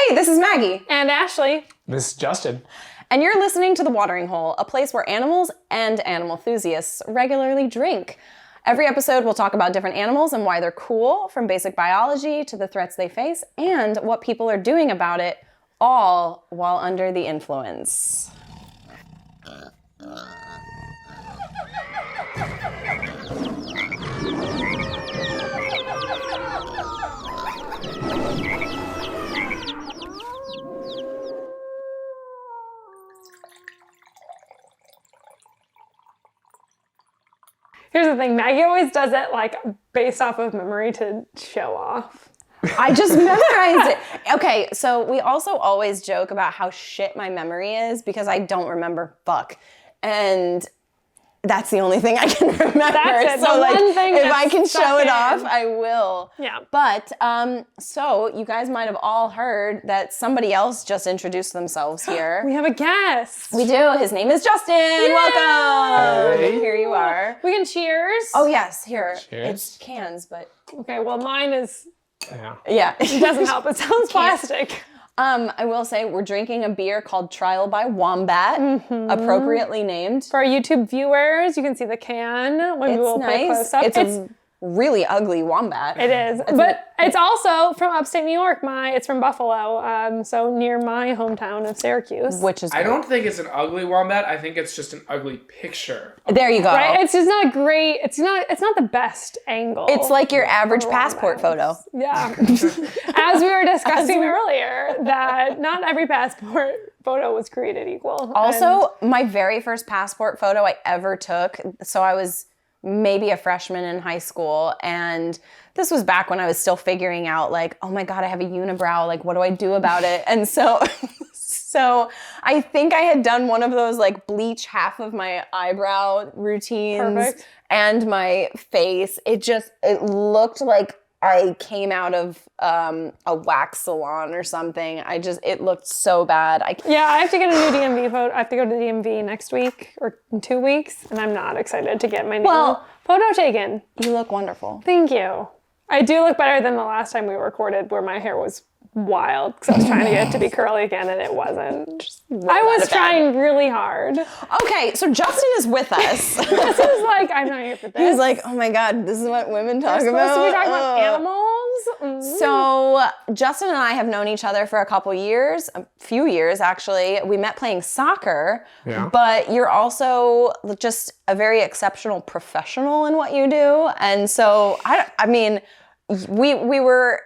Hey, this is Maggie. And Ashley. This is Justin. And you're listening to The Watering Hole, a place where animals and animal enthusiasts regularly drink. Every episode, we'll talk about different animals and why they're cool, from basic biology to the threats they face, and what people are doing about it, all while under the influence. Here's the thing, Maggie always does it like based off of memory to show off. I just memorized it. Okay, so we also always joke about how shit my memory is because I don't remember fuck. And that's the only thing I can remember. That's it. So the like, one thing if I can show it off, in. I will. Yeah. But so you guys might have all heard that somebody else just introduced themselves here. We have a guest. We do. His name is Justin. Yay! Welcome. Hey. Here you are. We can cheers. Oh yes, here. Cheers. It's cans, but Okay, well mine is, yeah. it doesn't help. It sounds plastic. I will say we're drinking a beer called Trial by Wombat, appropriately named. For our YouTube viewers, you can see the can when we will put close up. It's a really ugly wombat. It is, but it's also from upstate New York. It's from Buffalo, so near my hometown of Syracuse. Which is I don't think it's an ugly wombat. I think it's just an ugly picture. There you go. Right? It's just not a great. It's not the best angle. It's like your average for passport photo. Yeah. As we were discussing earlier, that not every passport photo was created equal. Also, my very first passport photo I ever took, so I was maybe a freshman in high school, and this was back when I was still figuring out, like, oh my God, I have a unibrow, like, what do I do about it? And so I think I had done one of those, like, bleach half of my eyebrow routines. Perfect. And my face. It looked like I came out of a wax salon or something. It looked so bad. I have to get a new DMV photo. I have to go to the DMV next week or in 2 weeks, and I'm not excited to get my new photo taken. You look wonderful. Thank you. I do look better than the last time we recorded where my hair was wild because I was trying to get it to be curly again and it wasn't. I was trying really hard. Okay, so Justin is with us. Justin's like, I'm not here for this. He's like, oh my God, this is what women talk We're about. supposed to be talking about animals? Mm-hmm. So Justin and I have known each other for a few years actually. We met playing soccer, but you're also just a very exceptional professional in what you do. And so, I mean, we were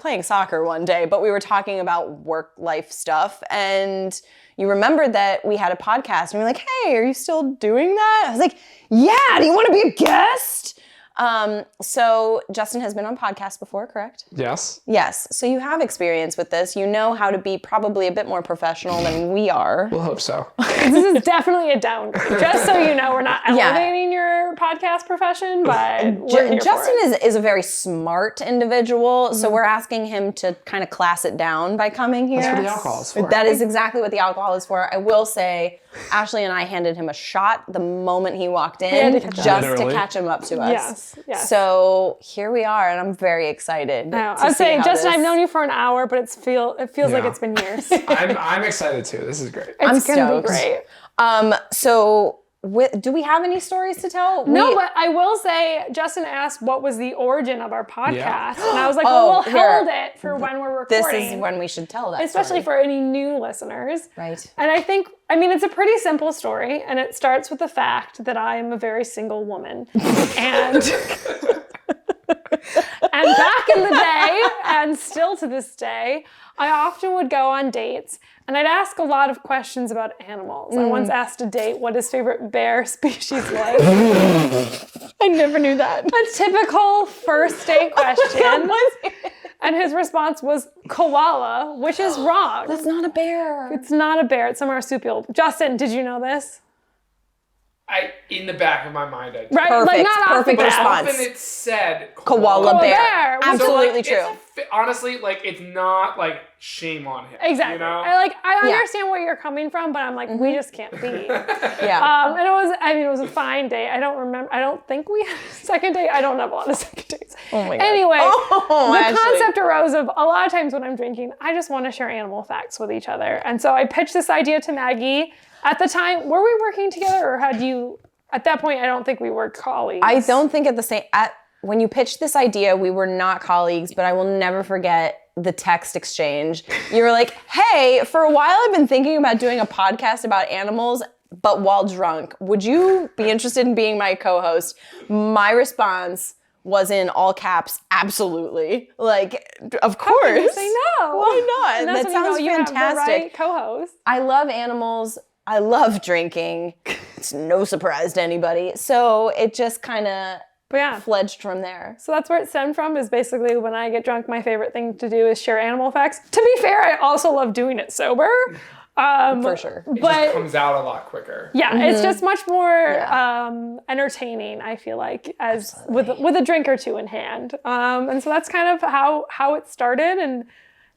playing soccer one day, but we were talking about work life stuff, and you remembered that we had a podcast, and you were like, hey, are you still doing that? I was like, yeah, do you want to be a guest? So Justin has been on podcasts before, correct? Yes. Yes. So you have experience with this. You know how to be probably a bit more professional than we are. We'll hope so. This is definitely a downgrade. Just so you know, we're not elevating your podcast profession, but we're here Justin for it. is a very smart individual, so we're asking him to kind of class it down by coming here. That's what the alcohol is for. That is exactly what the alcohol is for. I will say, Ashley and I handed him a shot the moment he walked in, just to catch him up to us. Yes. So here we are, and I'm very excited. I was saying, Justin, I've known you for an hour, but it feels like it's been years. I'm excited too. This is great. It's gonna be great. So do we have any stories to tell? No, but I will say, Justin asked what was the origin of our podcast. And I was like, we'll hold it for when we're recording. This is when we should tell that Especially for any new listeners. Right. And it's a pretty simple story, and it starts with the fact that I am a very single woman. And back in the day, and still to this day, I often would go on dates, and I'd ask a lot of questions about animals. I once asked a date what his favorite bear species was. I never knew that. A typical first date question. And his response was koala, which is wrong. That's not a bear. It's not a bear. It's some marsupial. Justin, did you know this? In the back of my mind, I did. Right? Perfect. Like not Perfect off the bat. response. Often it's said Koala bear. bear. Absolutely So, like, true. Honestly, like, it's not like shame on him. Exactly. You know? I understand where you're coming from, but I'm like, we just can't be. Yeah. And it was a fine date. I don't think we had a second date. I don't have a lot of second dates. Oh my God. Anyway, the Ashley. concept arose of a lot of times when I'm drinking, I just want to share animal facts with each other. And so I pitched this idea to Maggie. At the time, were we working together or had you, at that point, I don't think we were colleagues. I don't think when you pitched this idea, we were not colleagues, but I will never forget the text exchange. You were like, hey, for a while I've been thinking about doing a podcast about animals, but while drunk. Would you be interested in being my co-host? My response was in all caps, absolutely. Like, of course. How can you say no? Why not? And that's That when you know sounds you have the fantastic. right co-host. I love animals. I love drinking. It's no surprise to anybody. So it just kind of But yeah. fledged from there. So that's where it stemmed from, is basically when I get drunk, my favorite thing to do is share animal facts. To be fair, I also love doing it sober. For sure. It But just comes out a lot quicker. yeah, it's just much more entertaining, I feel like, as with a drink or two in hand. And so that's kind of how it started. And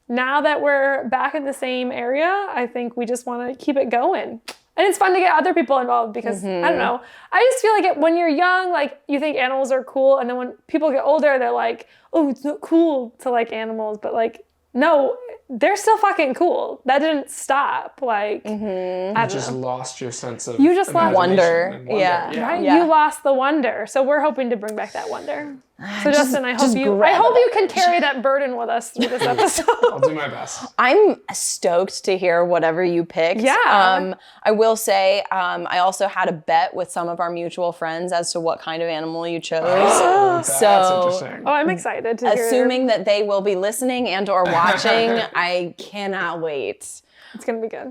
now that we're back in the same area, I think we just want to keep it going. And it's fun to get other people involved because, I don't know, I just feel like when you're young, like, you think animals are cool. And then when people get older, they're like, oh, it's not cool to like animals. But like, no, they're still fucking cool. That didn't stop. Like, I You don't just know. lost your sense of You just lost wonder. imagination and Yeah. Right? Yeah. You lost the wonder. So we're hoping to bring back that wonder. So Justin, I hope you grab can carry that burden with us through this episode. I'll do my best. I'm stoked to hear whatever you picked. Yeah. I will say, I also had a bet with some of our mutual friends as to what kind of animal you chose. Oh, that's So- interesting. Oh, I'm excited to hear. Assuming that they will be listening and or watching, I cannot wait. It's going to be good.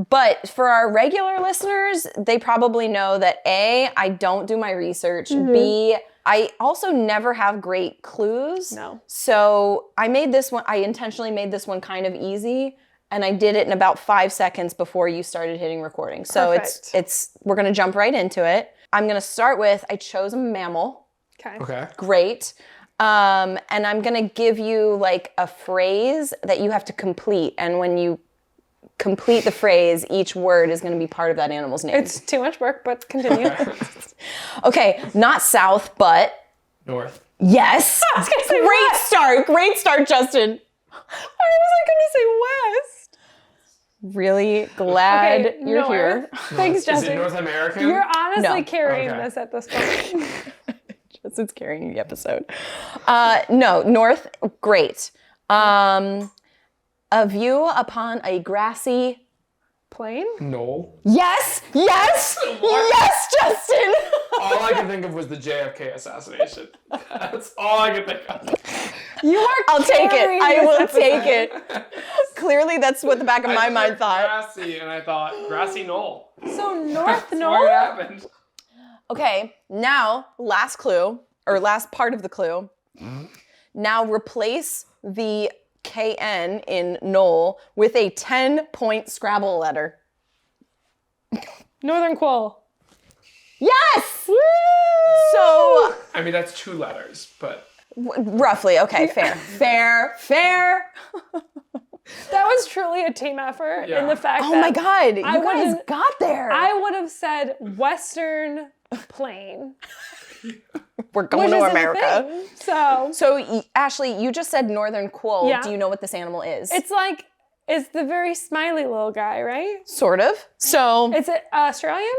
But for our regular listeners, they probably know that A, I don't do my research. B, I also never have great clues. No. So I intentionally made this one kind of easy, and I did it in about 5 seconds before you started hitting recording. So Perfect. we're gonna jump right into it. I'm gonna start with, I chose a mammal. Okay. Great. And I'm gonna give you like a phrase that you have to complete. And when you complete the phrase, each word is gonna be part of that animal's name. It's too much work, but continue. Okay, not south, but North. yes. say Great start, Justin. Why was I gonna say west? Really glad Okay, you're north. here. Thanks, Is it Justin. North American? You're honestly No. carrying Okay. this at this point. Justin's carrying the episode. No, north, great. A view upon a grassy. Plain? Knoll. Yes, Justin. All I could think of was the JFK assassination. That's all I could think of. You are I'll take it. carrying I this will episode. take it. Clearly, that's what the back of my I mind heard thought. Grassy, and I thought grassy knoll. So North That's what Knoll? happened. Okay, now last clue, or last part of the clue. Now replace the KN in Knoll with a 10-point Scrabble letter. Northern Quoll. Yes! So, I mean, that's 2 letters, but roughly, okay, fair. That was truly a team effort in Yeah. the fact Oh that my God, you I guys wouldn't- got there. I would have said Western Plain. We're going Which to isn't a America. thing. So So, Ashley, you just said Northern Quoll. Yeah. Do you know what this animal is? it's the very smiley little guy, right? Sort of. So, Is it Australian?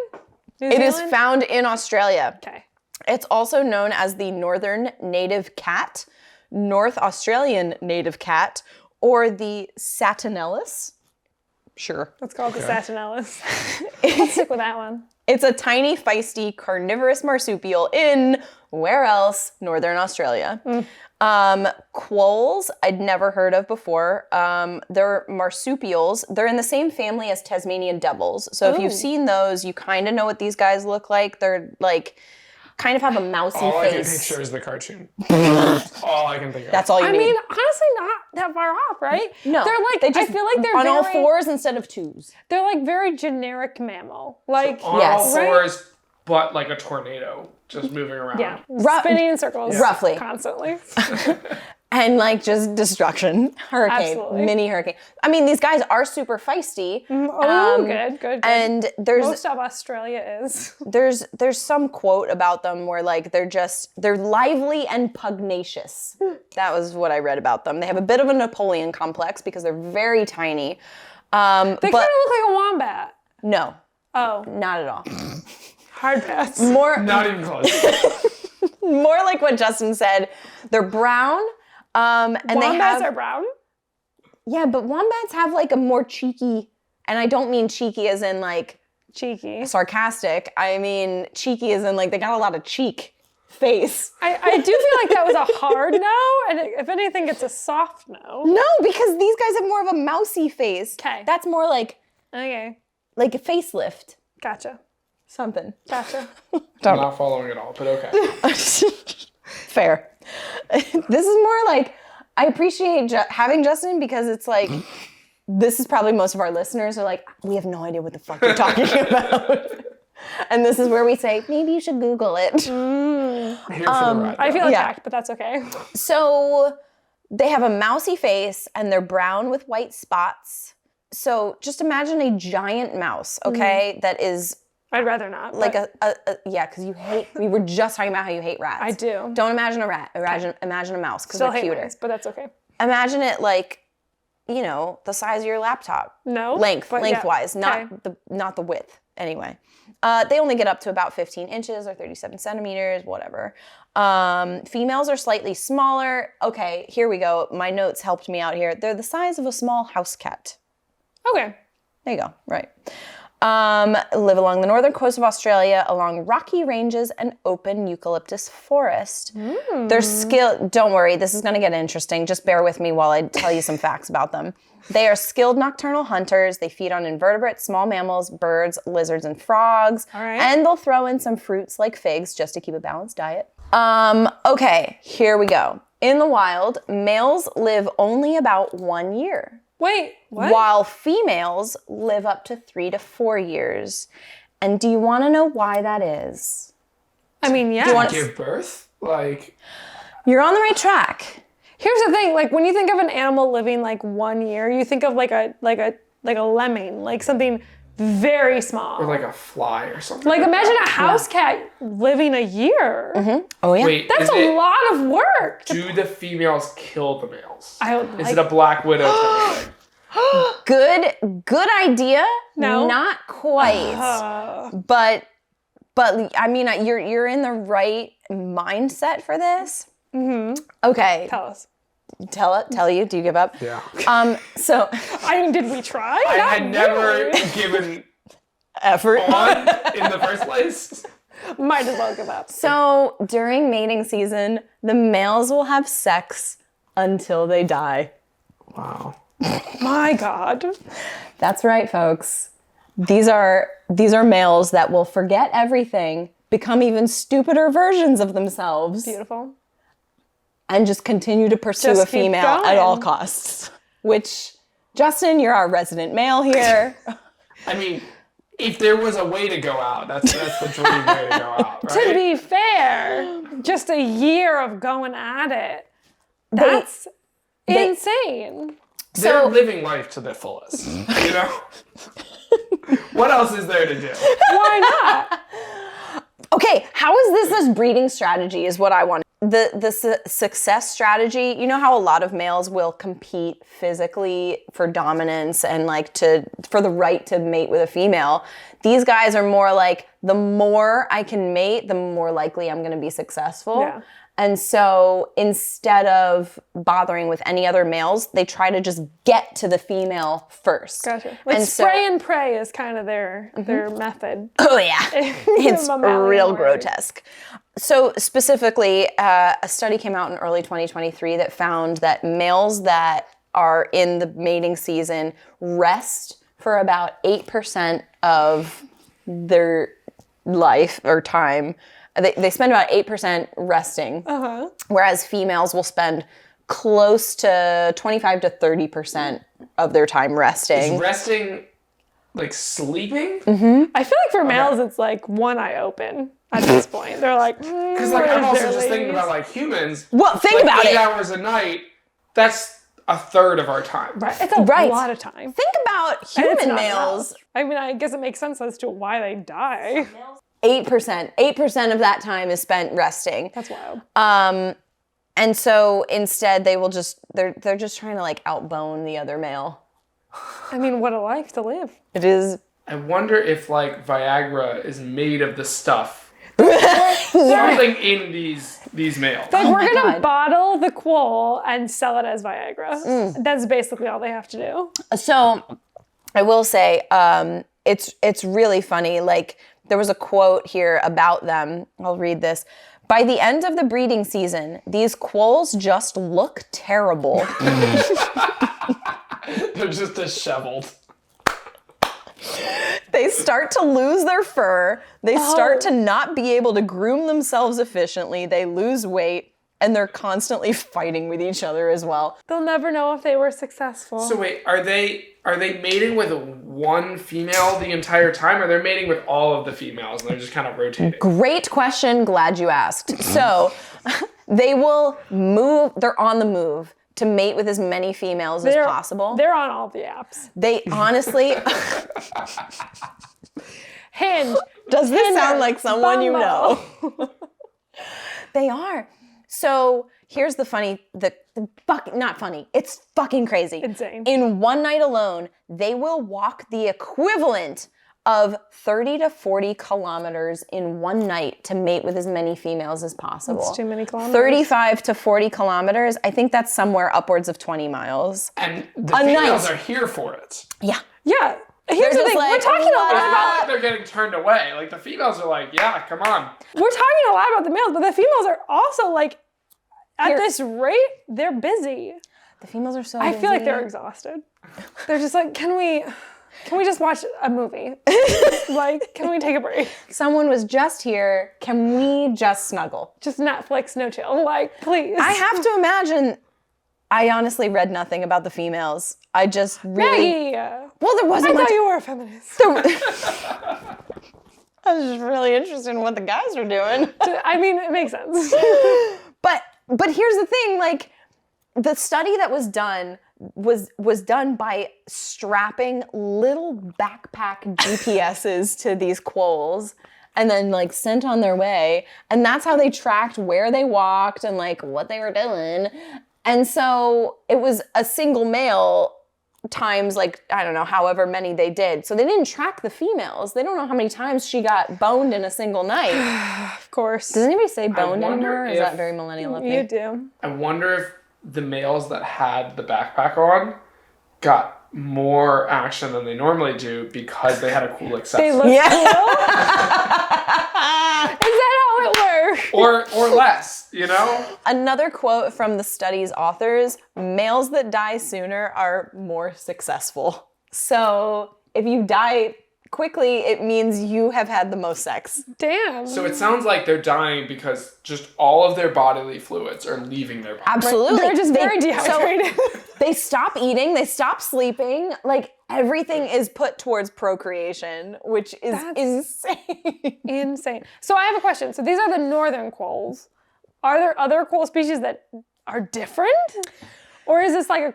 New it is Zealand? found in Australia. Okay. It's also known as the Northern Native Cat, North Australian Native Cat, or the Satinellus. Sure. Let's call it the Satinellus. Let's stick with that one. It's a tiny, feisty, carnivorous marsupial in, where else? Northern Australia. Quolls, I'd never heard of before. They're marsupials. They're in the same family as Tasmanian devils. So if you've seen those, you kind of know what these guys look like. They're like, kind of have a mousy all I can face. picture is the cartoon. That's all I can think of. That's all you I need. mean, honestly, not that far off, right? No, They're like, they just I feel like they're on all very, fours instead of twos. they're like very generic mammal. Like, on Yes. all fours, but like a tornado, just moving around. yeah, Ru- spinning in circles. Roughly. Constantly. and like just destruction. Hurricane, Absolutely. mini hurricane. I mean, these guys are super feisty. Good. And Most of Australia is. there's some quote about them where like they're lively and pugnacious. That was what I read about them. They have a bit of a Napoleon complex because they're very tiny. They kind of look like a wombat. No, Oh, not at all. hard pass. Not even close. More like what Justin said. They're brown. And Wombats are brown? Yeah, but wombats have like a more cheeky, and I don't mean cheeky as in like Cheeky. sarcastic. I mean cheeky as in like they got a lot of cheek face. I do feel like that was a hard no, and if anything, it's a soft no. No, because these guys have more of a mousy face. 'Kay. That's more like Okay, a facelift. gotcha. Something. Gotcha. I'm not following at all, but okay. Fair. This is more like, I appreciate having Justin because it's like, this is probably most of our listeners are like, we have no idea what the fuck you're talking about. And this is where we say, maybe you should Google it. Here for the ride. I feel Yeah. attacked, but that's okay. So they have a mousy face and they're brown with white spots. So just imagine a giant mouse, okay, that is I'd rather not. like but yeah, because we were just talking about how you hate rats. I do. Don't imagine a rat. Imagine a mouse because Still they're hate cuter. mice, but that's okay. Imagine it like, the size of your laptop. No. Lengthwise, Okay. not the width. Anyway, they only get up to about 15 inches or 37 centimeters, whatever. Females are slightly smaller. Okay, here we go. My notes helped me out here. They're the size of a small house cat. Okay. There you go. Right. Live along the northern coast of Australia, along rocky ranges and open eucalyptus forest. They're skilled. Don't worry, this is going to get interesting. Just bear with me while I tell you some facts about them. They are skilled nocturnal hunters. They feed on invertebrates, small mammals, birds, lizards, and frogs. All right. And they'll throw in some fruits like figs just to keep a balanced diet. Okay, here we go. In the wild, males live only about 1 year. Wait, what? While females live up to 3 to 4 years. And do you want to know why that is? I mean, yeah. Give birth? Like, You're on the right track. Here's the thing, like when you think of an animal living like 1 year, you think of like a lemming, like something very small. or like a fly or something. Like imagine a house cat living a year. Oh, yeah. Wait, That's is a it, lot of work. do the females kill the males? I would Is like, it a Black Widow type of thing? Good idea. No. Not quite. But I mean, you're in the right mindset for this. Okay. tell us. Tell you. Do you give up? Yeah. So I mean, did we try? I Not had never really. given effort. on in the first place. Might as well give up. So during mating season, the males will have sex until they die. Wow. My God. That's right, folks. These are males that will forget everything, become even stupider versions of themselves, Beautiful. and just continue to pursue Just a keep female at going. all costs. Which, Justin, you're our resident male here. I mean, if there was a way to go out, that's the dream way to go out, right? To be fair, just a year of going at it. That's insane. They're living life to the fullest, you know? What else is there to do? Why not? Okay, how is this breeding strategy is what I want. The success strategy, you know how a lot of males will compete physically for dominance and like for the right to mate with a female. These guys are more like, the more I can mate, the more likely I'm going to be successful. Yeah. And so instead of bothering with any other males, they try to just get to the female first. Gotcha. Like spray and pray is kind of their method. Oh yeah, it's Mammalian real way. grotesque. So specifically, a study came out in early 2023 that found that males that are in the mating season rest for about 8% of their life or time. They spend about 8% resting, whereas females will spend close to 25 to 30% of their time resting. Is resting like sleeping? I feel like for males, it's like one eye open at this point. They're like, Because like I'm also just thinking about like humans. Well, think like, about 8 it. hours a night. That's a third of our time. Right. It's a Right. lot of time. Think about And it's human not males. enough. I mean, I guess it makes sense as to why they die. 8%. 8% of that time is spent resting. That's wild. And so instead they will just, they're just trying to like outbone the other male. I mean, what a life to live. It is. I wonder if like Viagra is made of the stuff something in these males. Like, we're gonna God. bottle the quoll and sell it as Viagra. That's basically all they have to do. So I will say, it's really funny. Like there was a quote here about them. I'll read this. By the end of the breeding season, these quolls just look terrible. They're just disheveled. They start to lose their fur. They start to not be able to groom themselves efficiently. They lose weight, and they're constantly fighting with each other as well. They'll never know if they were successful. So wait, are they mating with one female the entire time, or they're mating with all of the females and they're just kind of rotating? Great question. Glad you asked. So they will move. They're on the move to mate with as many females as possible. They're on all the apps. They honestly. Hinge. Does this Tinder, sound like someone you know? Bumble. They are. So here's not funny. It's fucking crazy. Insane. In one night alone, they will walk the equivalent of 30 to 40 kilometers in one night to mate with as many females as possible. That's too many kilometers. 35 to 40 kilometers. I think that's somewhere upwards of 20 miles. And the A females night. are here for it. Yeah. Yeah. Here's the just thing. like, We're talking a what lot It's not about. like they're getting turned away. Like the females are like, yeah, come on. We're talking a lot about the males, but the females are also like, at Here- this rate, they're busy. The females are so I feel like busy. they're exhausted. They're just like, can we just watch a movie? Like, can we take a break? Someone was just here. Can we just snuggle? Just Netflix, no chill. Like, please. I have to imagine. I honestly read nothing about the females. I just really. Maggie. Well, there I wasn't much. thought you were a feminist. I was just really interested in what the guys were doing. I mean, it makes sense. But here's the thing, like the study that was done was done by strapping little backpack GPSs to these quolls and then like sent on their way. And that's how they tracked where they walked and like what they were doing. And so it was a single male times like, I don't know, however many they did. So they didn't track the females. They don't know how many times she got boned in a single night. Of course. Does anybody say boned wonder anymore? Or is if- that very millennial of me? You do. I wonder if the males that had the backpack on got more action than they normally do because they had a cool accessory. They look Yeah. cool. Is that how it works? or less, you know? Another quote from the study's authors, males that die sooner are more successful. So if you die quickly, it means you have had the most sex. Damn. So it sounds like they're dying because just all of their bodily fluids are leaving their body. Absolutely. They're just very so dehydrated. they stop eating, they stop sleeping, like everything is put towards procreation, which is That's- insane. Insane. So I have a question. So these are the northern quolls. Are there other quoll species that are different? Or is this like a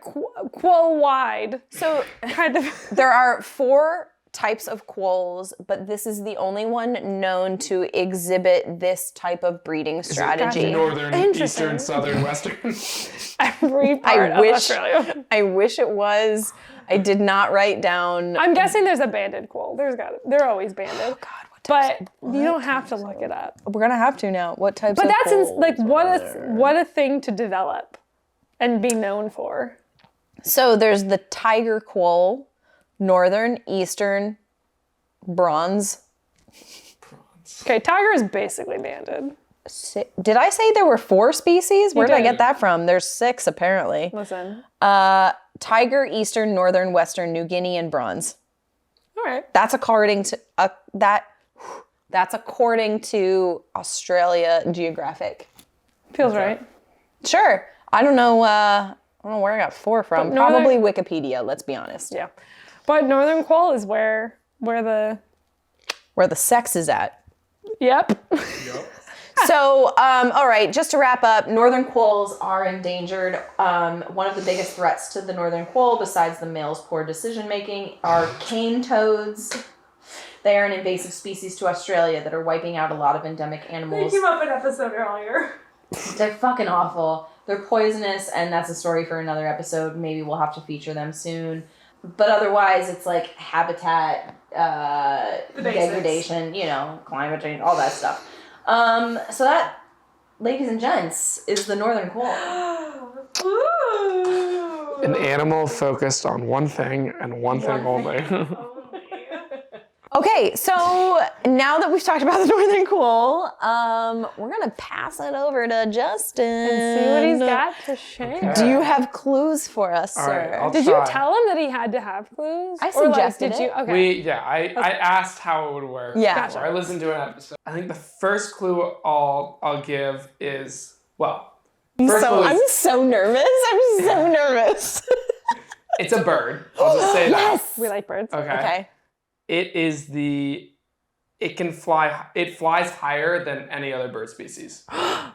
quoll-wide So kind of... there are 4 types of quolls, but this is the only one known to exhibit this type of breeding strategy. Northern, Interesting. eastern, southern, western. Every part of Australia. I wish it was. I did not write down. I'm guessing there's a banded quoll. They're always banded. Oh God, but you don't have to look it up. We're gonna have to now. What types? But of that's quolls like what are a there? what a thing to develop and be known for. So there's the tiger quoll, northern, eastern, bronze. Okay, tiger is basically banded. Did I say there were 4 species? Where did I did. get that from? There's 6 apparently. Listen. Tiger, eastern, northern, western, New Guinea, and bronze. All right. That's according to that's according to Australia Geographic. Feels right. Sure. I don't know where I got 4 from. But northern- Probably Wikipedia, let's be honest. Yeah. But Northern Quoll is where the sex is at. Yep. So, all right, just to wrap up, Northern Quolls are endangered. One of the biggest threats to the Northern Quoll, besides the male's poor decision-making, are cane toads. They are an invasive species to Australia that are wiping out a lot of endemic animals. They came up an episode earlier. They're fucking awful. They're poisonous, and that's a story for another episode. Maybe we'll have to feature them soon. But otherwise, it's like habitat degradation, climate change, all that stuff. So that, ladies and gents, is the Northern Quoll. An animal focused on one thing and one thing only. Okay, so now that we've talked about the Northern Quoll, we're going to pass it over to Justin. And see what he's got to share. Okay. Do you have clues for us, All right, sir? I'll Did try. you tell him that he had to have clues? I suggested did you? it. Okay. I asked how it would work. Yeah. Gotcha. Before I listened to an episode. I think the first clue I'll give is, first clue I'm is, so nervous. I'm so nervous. it's a bird. I'll just say that. We like birds. Okay. It flies higher than any other bird species. I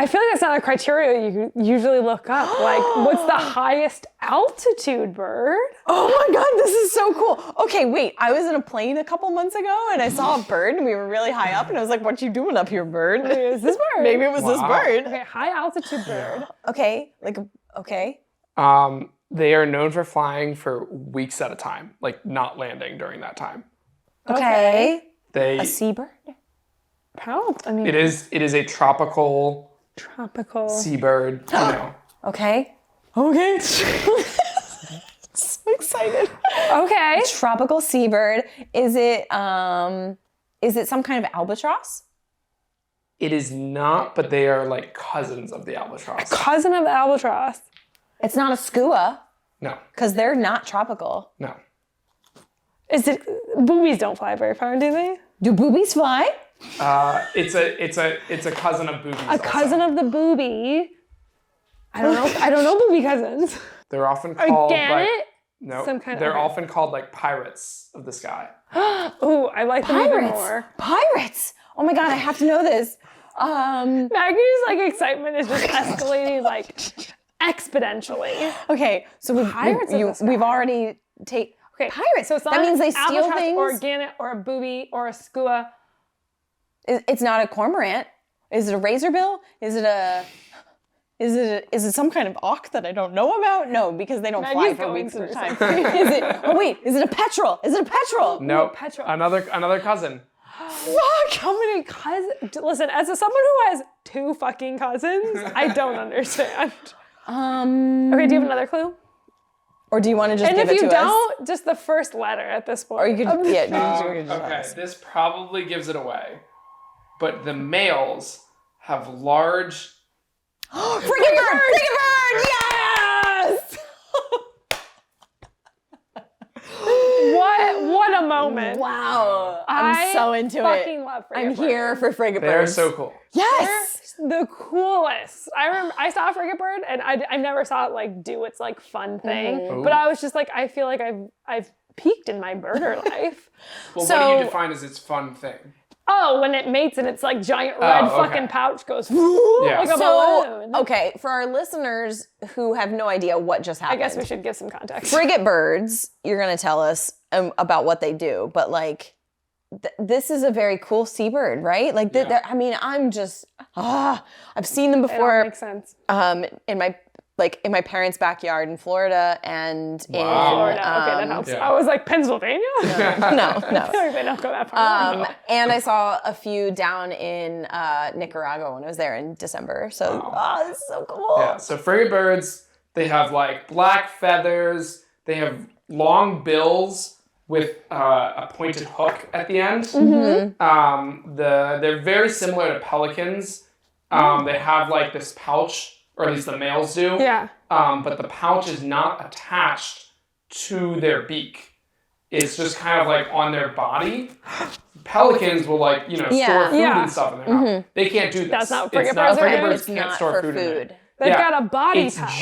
feel like that's not a criteria you usually look up. Like, what's the highest altitude bird? Oh my God, this is so cool. Okay, wait. I was in a plane a couple months ago and I saw a bird and we were really high up and I was like, what you doing up here, bird? Maybe it was this bird. Maybe it was this Wow. bird. Okay, high altitude bird. Okay, okay. They are known for flying for weeks at a time, like not landing during that time. Okay. A A seabird? It is a tropical seabird. Okay. Okay. So excited. Okay. Tropical seabird. Is it some kind of albatross? It is not, but they are like cousins of the albatross. Cousin of the albatross. It's not a skua, No, because they're not tropical. no. Is it? Boobies don't fly very far, do they? Do boobies fly? It's a cousin of boobies. A cousin of the booby. I don't know booby cousins. They're often called Gannet? no. Some kind of- They're okay. often called like pirates of the sky. Ooh, I like them even more. Pirates. Oh my God, I have to know this. Maggie's like excitement is just escalating like exponentially. Okay, so Pirates of the sky. we've already taken Okay, pirates. So it's not that means they an steal albatross things. or a gannet or a booby or a skua. It's not a cormorant. Is it a razorbill? Is it some kind of auk that I don't know about? No, because they don't fly Maggie's for going weeks at a through time. Is it a petrel? Is it a petrel? No, petrol. another cousin. Fuck! How many cousins? Listen, as someone who has 2 fucking cousins, I don't understand. Okay, do you have another clue? Or do you want to just And give if it to you us? don't, just the first letter at this point. Or you could, yeah. You could just Okay, this probably gives it away, but the males have large. Frigate Bird! Frigate Bird! Yes! What a moment. Wow. I'm so into it. fucking love Frigate I'm Bird. here for Frigate They're Birds. so cool. Yes! The coolest. I remember I saw a Frigate Bird and I never saw it like do its like fun thing. But I was just like, I feel like I've peaked in my birder life. Well, So- what do you define as its fun thing? Oh, when it mates and it's like giant red okay. fucking pouch goes like a So, balloon. okay, for our listeners who have no idea what just I happened. guess we should give some context. Frigate birds, you're going to tell us about what they do, but like, this is a very cool seabird, right? Like, I mean, I'm just, I've seen them It all before makes sense. in my parents' backyard in Florida and in Florida. Okay, that helps. yeah. I was like, Pennsylvania? no. I feel like they don't go that far. And I saw a few down in Nicaragua when I was there in December. So, this is so cool. Yeah, so frigate birds, they have like black feathers, they have long bills with a pointed hook at the end. They're very similar to pelicans. They have like this pouch, or at least the males do. Yeah. But the pouch is not attached to their beak. It's just kind of like on their body. Pelicans will store food Yeah. and stuff in their mouth. They can't do this. That's not what It's frigate birds are. frigate birds It's can't not store for food. in it. food. They've got a body It's pouch.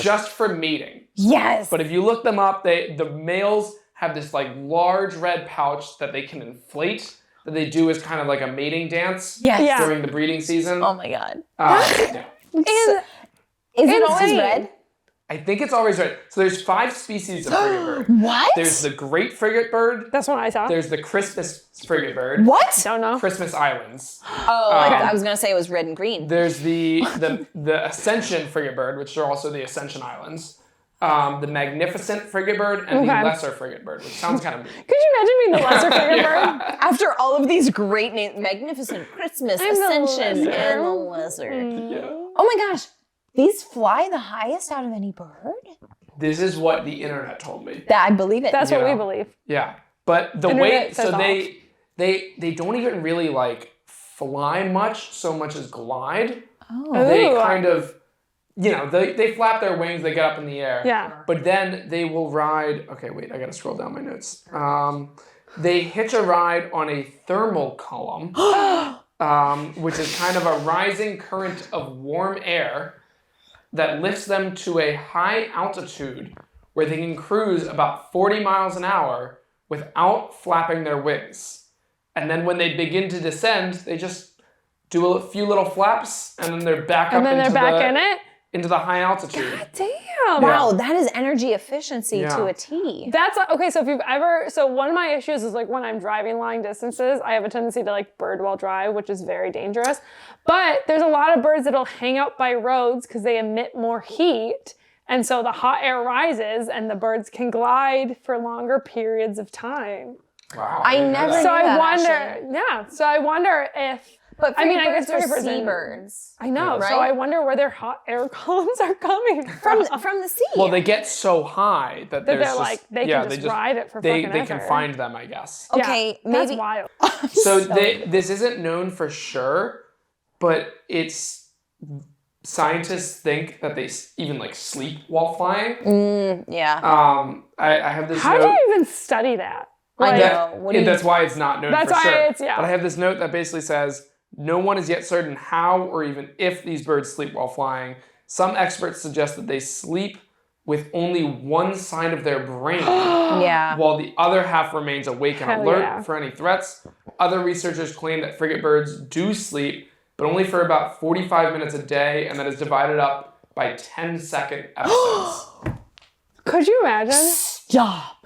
just for mating. Yes. But if you look them up, the males have this like large red pouch that they can inflate that they do as kind of like a mating dance during the breeding season. Oh my God. Yeah. Is it always red? I think it's always red. So there's 5 species of frigate bird. What? There's the great frigate bird. That's what I saw. There's the Christmas frigate bird. What? Don't know. Christmas Islands. Oh, I was gonna say it was red and green. There's the Ascension frigate bird, which are also the Ascension Islands. The Magnificent frigate bird and the Lesser frigate bird, which sounds kind of mean. Could you imagine being the lesser frigate bird? After all of these great names, Magnificent, Christmas, Ascension, and the Lesser. Oh my gosh, these fly the highest out of any bird? This is what the internet told me. I believe it. That's what we believe. Yeah, but the Internet way so they don't even really like fly much so much as glide. Oh. They kind of, they flap their wings, they get up in the air. Yeah. But then they will ride. Okay, wait, I gotta scroll down my notes. They hitch a ride on a thermal column, which is kind of a rising current of warm air that lifts them to a high altitude where they can cruise about 40 miles an hour without flapping their wings. And then when they begin to descend, they just do a few little flaps and then they're back And then they're back in it? into the high altitude. God damn. Wow, that is energy efficiency to a T. That's okay. So if you've ever, one of my issues is like when I'm driving long distances, I have a tendency to like bird while drive, which is very dangerous. But there's a lot of birds that'll hang out by roads because they emit more heat. And so the hot air rises and the birds can glide for longer periods of time. Wow. I never knew So I that, wonder, actually. So I wonder if, But I guess birds are frigate birds are- seabirds. I know, Right? so I wonder where their hot air columns are coming From the sea. Well, they get so high that They're there's just, like, they can just ride it for they fucking can ever. find them, I guess. Okay, That's maybe. wild. So this isn't known for sure, but scientists think that they even like sleep while flying. Yeah. I have this How note. do you even study that? I Like, know. What do you- That's why it's not known That's for why sure. it's- yeah. But I have this note that basically says, no one is yet certain how or even if these birds sleep while flying. Some experts suggest that they sleep with only one side of their brain Yeah. while the other half remains awake and Hell alert yeah. for any threats. Other researchers claim that frigate birds do sleep, but only for about 45 minutes a day, and that is divided up by 10-second episodes. Could you imagine? Stop.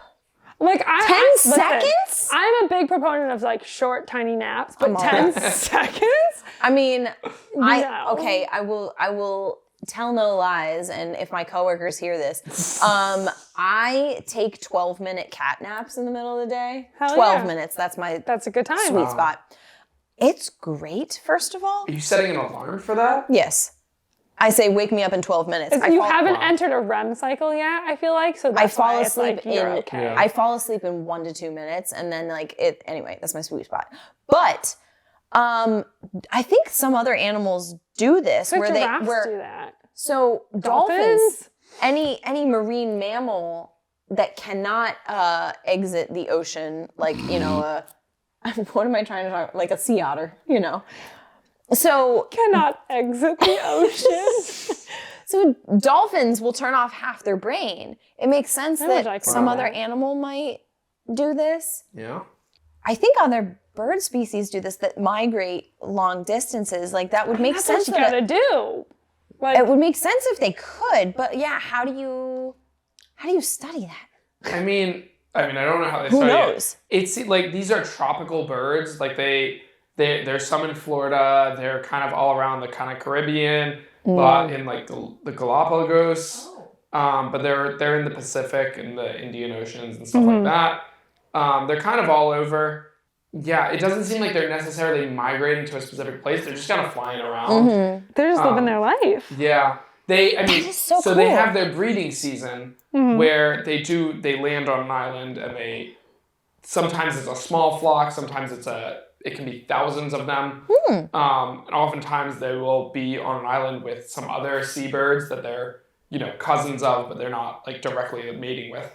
Like 10 seconds? I'm a big proponent of like short, tiny naps, but 10 seconds? I mean, No. I will tell no lies, and if my coworkers hear this, I take 12-minute cat naps in the middle of the day. Hell 12 yeah. minutes. That's my That's a good time. sweet spot. It's great, first of all. Are you setting an alarm for that? Yes. I say wake me up in 12 minutes. You haven't entered a REM cycle yet, I feel like, so that's I fall why it's asleep like you're in okay. I fall asleep in 1 to 2 minutes, and then anyway, that's my sweet spot. But I think some other animals do this But where giraffes they do that. so dolphins, any marine mammal that cannot exit the ocean, like what am I trying to talk? Like a sea otter, So Cannot exit the ocean. So dolphins will turn off half their brain. It makes sense wish I that could some do other that. animal might do this. Yeah. I think other bird species do this that migrate long distances. Like that would make That's sense. what you gotta do. Like, It would make sense if they could, but yeah, how do you study that? I mean, I don't know how they Who study knows? it. It's like these are tropical birds. Like there's some in Florida. They're kind of all around the kind of Caribbean, but in like the Galapagos. But they're in the Pacific and the Indian Oceans and stuff like that. They're kind of all over. Yeah, it doesn't seem like they're necessarily migrating to a specific place. They're just kind of flying around. they're just living their life. Yeah. is so so they cool. have their breeding season where they land on an island and sometimes it's a small flock, sometimes it can be thousands of them. And oftentimes they will be on an island with some other seabirds that they're, cousins of, but they're not like directly mating with.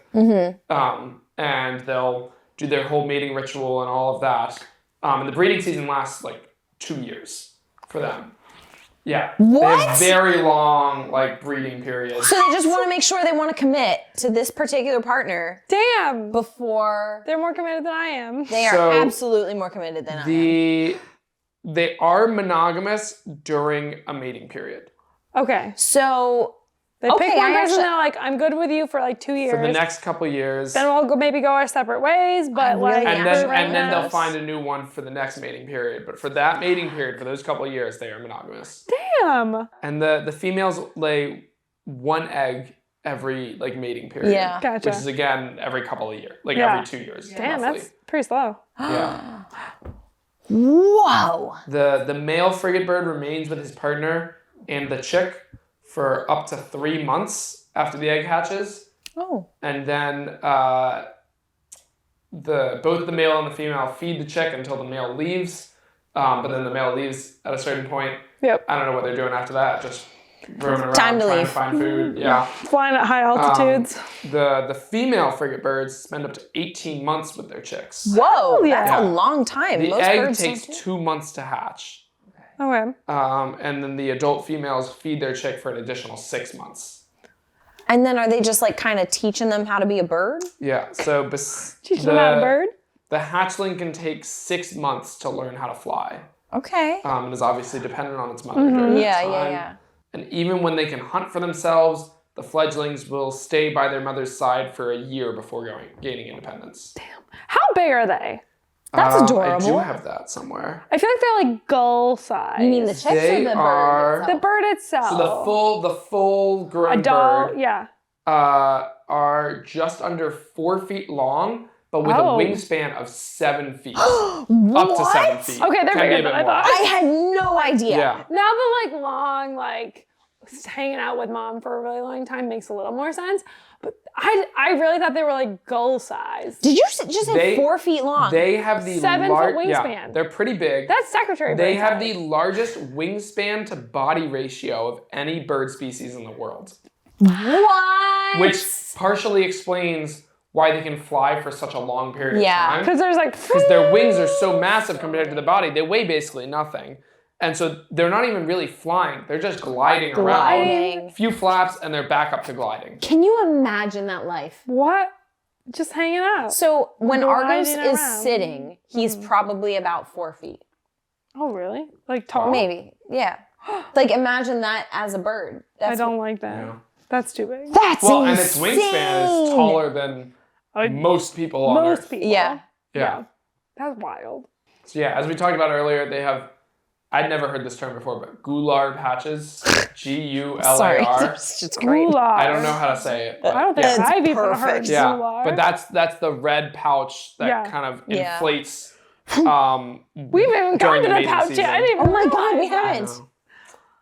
And they'll do their whole mating ritual and all of that. And the breeding season lasts like 2 years for them. Yeah. What? They have very long, like, breeding periods. So they just want to make sure they want to commit to this particular partner Damn. before They're more committed than I am. they are So absolutely more committed than I am. They are monogamous during a mating period. Okay. So They pick one person actually, and they're like, I'm good with you for like 2 years. For the next couple years. Then we'll maybe go our separate ways, but like... And Yeah. then they'll find a new one for the next mating period. But for that mating period, for those couple of years, they are monogamous. Damn. And the females lay one egg every like mating period. Yeah. Gotcha. Which is again every couple of years, like Yeah. every 2 years. Damn, roughly. that's pretty slow. Yeah. whoa. The male frigate bird remains with his partner and the chick for up to 3 months after the egg hatches. Oh. And then both the male and the female feed the chick until the male leaves. But then the male leaves at a certain point. Yep. I don't know what they're doing after that. Just roaming around Time to trying leave. to find food. Yeah. Flying at high altitudes. The female frigate birds spend up to 18 months with their chicks. Whoa, yeah. that's a long time. The Most egg birds takes don't do- 2 months to hatch. Okay. And then the adult females feed their chick for an additional 6 months. And then are they just like kind of teaching them how to be a bird? Yeah, so Teach them how to bird. The hatchling can take 6 months to learn how to fly. Okay. And is obviously dependent on its mother during that Yeah, time. yeah. And even when they can hunt for themselves, the fledglings will stay by their mother's side for a year before gaining independence. How big are they? That's I adorable. do have that somewhere. I feel like they're like gull size. You mean the chicks They or the are- bird The itself? bird itself. So the full grown adult, bird yeah. are just under 4 feet long, but with Oh. a wingspan of 7 feet. Up to 7 feet. Okay, they're Can be bigger a than bit I more. thought. I had no idea. Yeah. Now the like long, like hanging out with mom for a really long time makes a little more sense. But I really thought they were like gull size. Did you just say 4 feet long? They have the 7 foot wingspan. Yeah, they're pretty big. That's secretary They bird have size. the largest wingspan to body ratio of any bird species in the world, What? which partially explains why they can fly for such a long period of Yeah. time. Because there's like Because their wings are so massive compared to the body, they weigh basically nothing. And so they're not even really flying, they're just gliding around. Gliding. Few flaps and they're back up to gliding. Can you imagine that life? what? Just hanging out. So when Argos Gliding is around. sitting, he's probably about 4 feet. Oh really? Like tall? Maybe. Yeah. Like imagine that as a bird. I That's don't like that. Yeah. That's too big. That's Well, and insane. its wingspan is taller than most people on Most Earth. people. Yeah. Yeah. That's wild. So yeah, as we talked about earlier, they have, I'd never heard this term before, but gular patches, Sorry. G-U-L-A-R. It's just great. Gular. I don't know how to say it. But I don't think yeah. I've even perfect. heard Yeah, gular. but that's the red pouch that Yeah. kind of Yeah. inflates. We haven't even during gotten the to the mating pouch season. yet. I didn't Oh even my god, we realize that. haven't.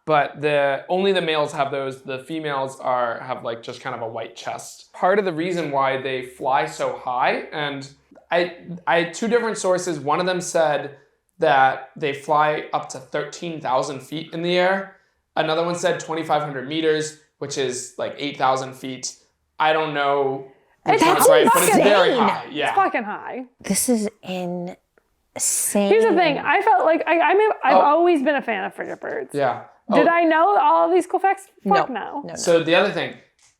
But only the males have those. The females have like just kind of a white chest. Part of the reason why they fly so high, and I had 2 different sources. One of them said that they fly up to 13,000 feet in the air. Another one said 2,500 meters, which is like 8,000 feet. I don't know which one is right, but it's very insane. high. Yeah. It's fucking high. This is insane. Here's the thing. I felt like I've always been a fan of frigate birds. Yeah. Did Oh, I know all of these cool facts? Fuck no. No. So the other thing,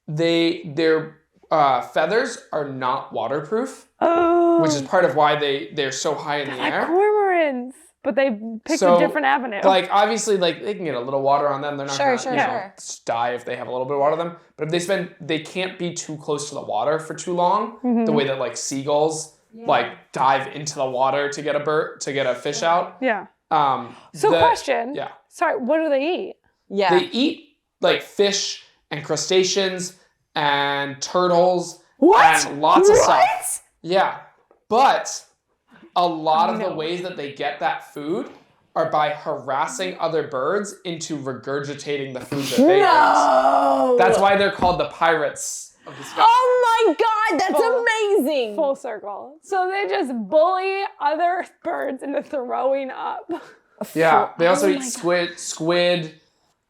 their feathers are not waterproof, Oh, which is part of why they're so high in the like air. cormorants, but they picked So, a different avenue. Like obviously, like they can get a little water on them. They're not Sure, gonna sure, you know, sure. die if they have a little bit of water on them. But if they can't be too close to the water for too long. Mm-hmm. The way that like seagulls like dive into the water to get a fish out. yeah. So Question. Yeah. Sorry, what do they eat? Yeah. They eat like fish and crustaceans and turtles What? and lots of What? stuff. Yeah. But a lot of the ways that they get that food are by harassing other birds into regurgitating the food that they eat. No. That's why they're called the pirates of the sky. Oh my god, that's Full- amazing. Full circle. So they just bully other birds into throwing up. Yeah. They also Oh eat my squid,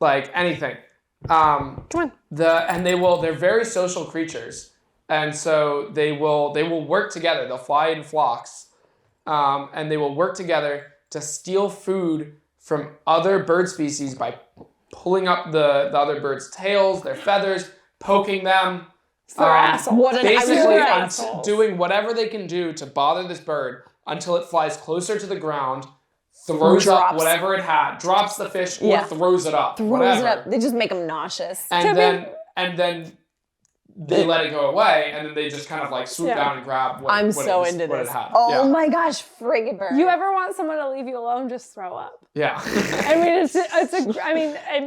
like anything. Come on. They're very social creatures. And so they will work together. They'll fly in flocks. And they will work together to steal food from other bird species by pulling up the other bird's tails, their feathers, poking them. They're assholes. Basically, doing whatever they can do to bother this bird until it flies closer to the ground, throws up whatever it had, drops the fish, or throws it up. Throws it up. They just make them nauseous. And then they let it go away, and then they just kind of like swoop down and grab what it had. Oh my gosh, Frigate Bird. You ever want someone to leave you alone, just throw up. Yeah. I mean, it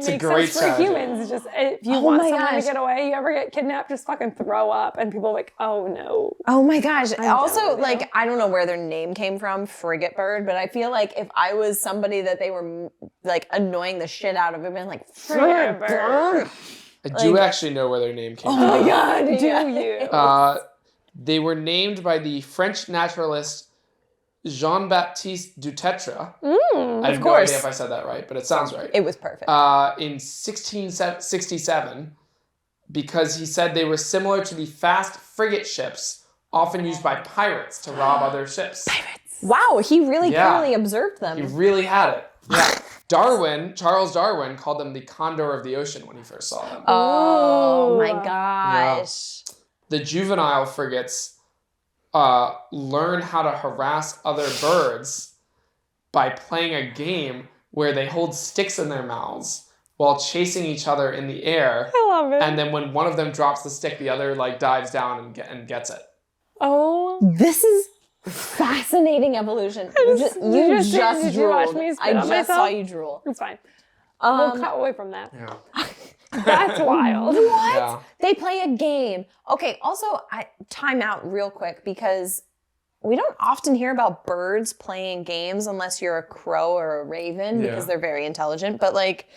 makes sense for humans. It's just, if you want someone to get away, you ever get kidnapped, just fucking throw up, and people are like, oh no. Oh my gosh. Also, like, I don't know where their name came from, Frigate Bird, but I feel like if I was somebody that they were like annoying the shit out of, I'd been like, Frigate Bird. I do actually know where their name came from. Oh my god, do you? They were named by the French naturalist Jean-Baptiste Dutetre. I have no idea if I said that right, but it sounds right. It was perfect. In 1667, because he said they were similar to the fast frigate ships often used by pirates to rob other ships. Pirates. Wow, he really clearly observed them. He really had it. Yeah. Charles Darwin called them the condor of the ocean when he first saw them. Oh my gosh. Yeah. The juvenile frigates learn how to harass other birds by playing a game where they hold sticks in their mouths while chasing each other in the air. I love it. And then when one of them drops the stick, the other like dives down and gets it. Oh. This is fascinating evolution. You just drooled. I just saw you drool. It's fine. We'll cut away from that. Yeah. That's wild. What? Yeah. They play a game. Okay, also, time out real quick because we don't often hear about birds playing games unless you're a crow or a raven because they're very intelligent. But like,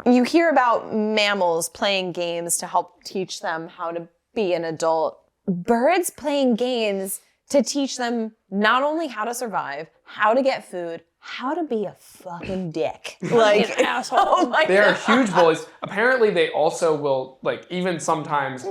you hear about mammals playing games to help teach them how to be an adult. Birds playing games to teach them not only how to survive, how to get food, how to be a fucking dick. Like, an asshole. Oh my They are God. huge bullies. Apparently, they also will, like, even sometimes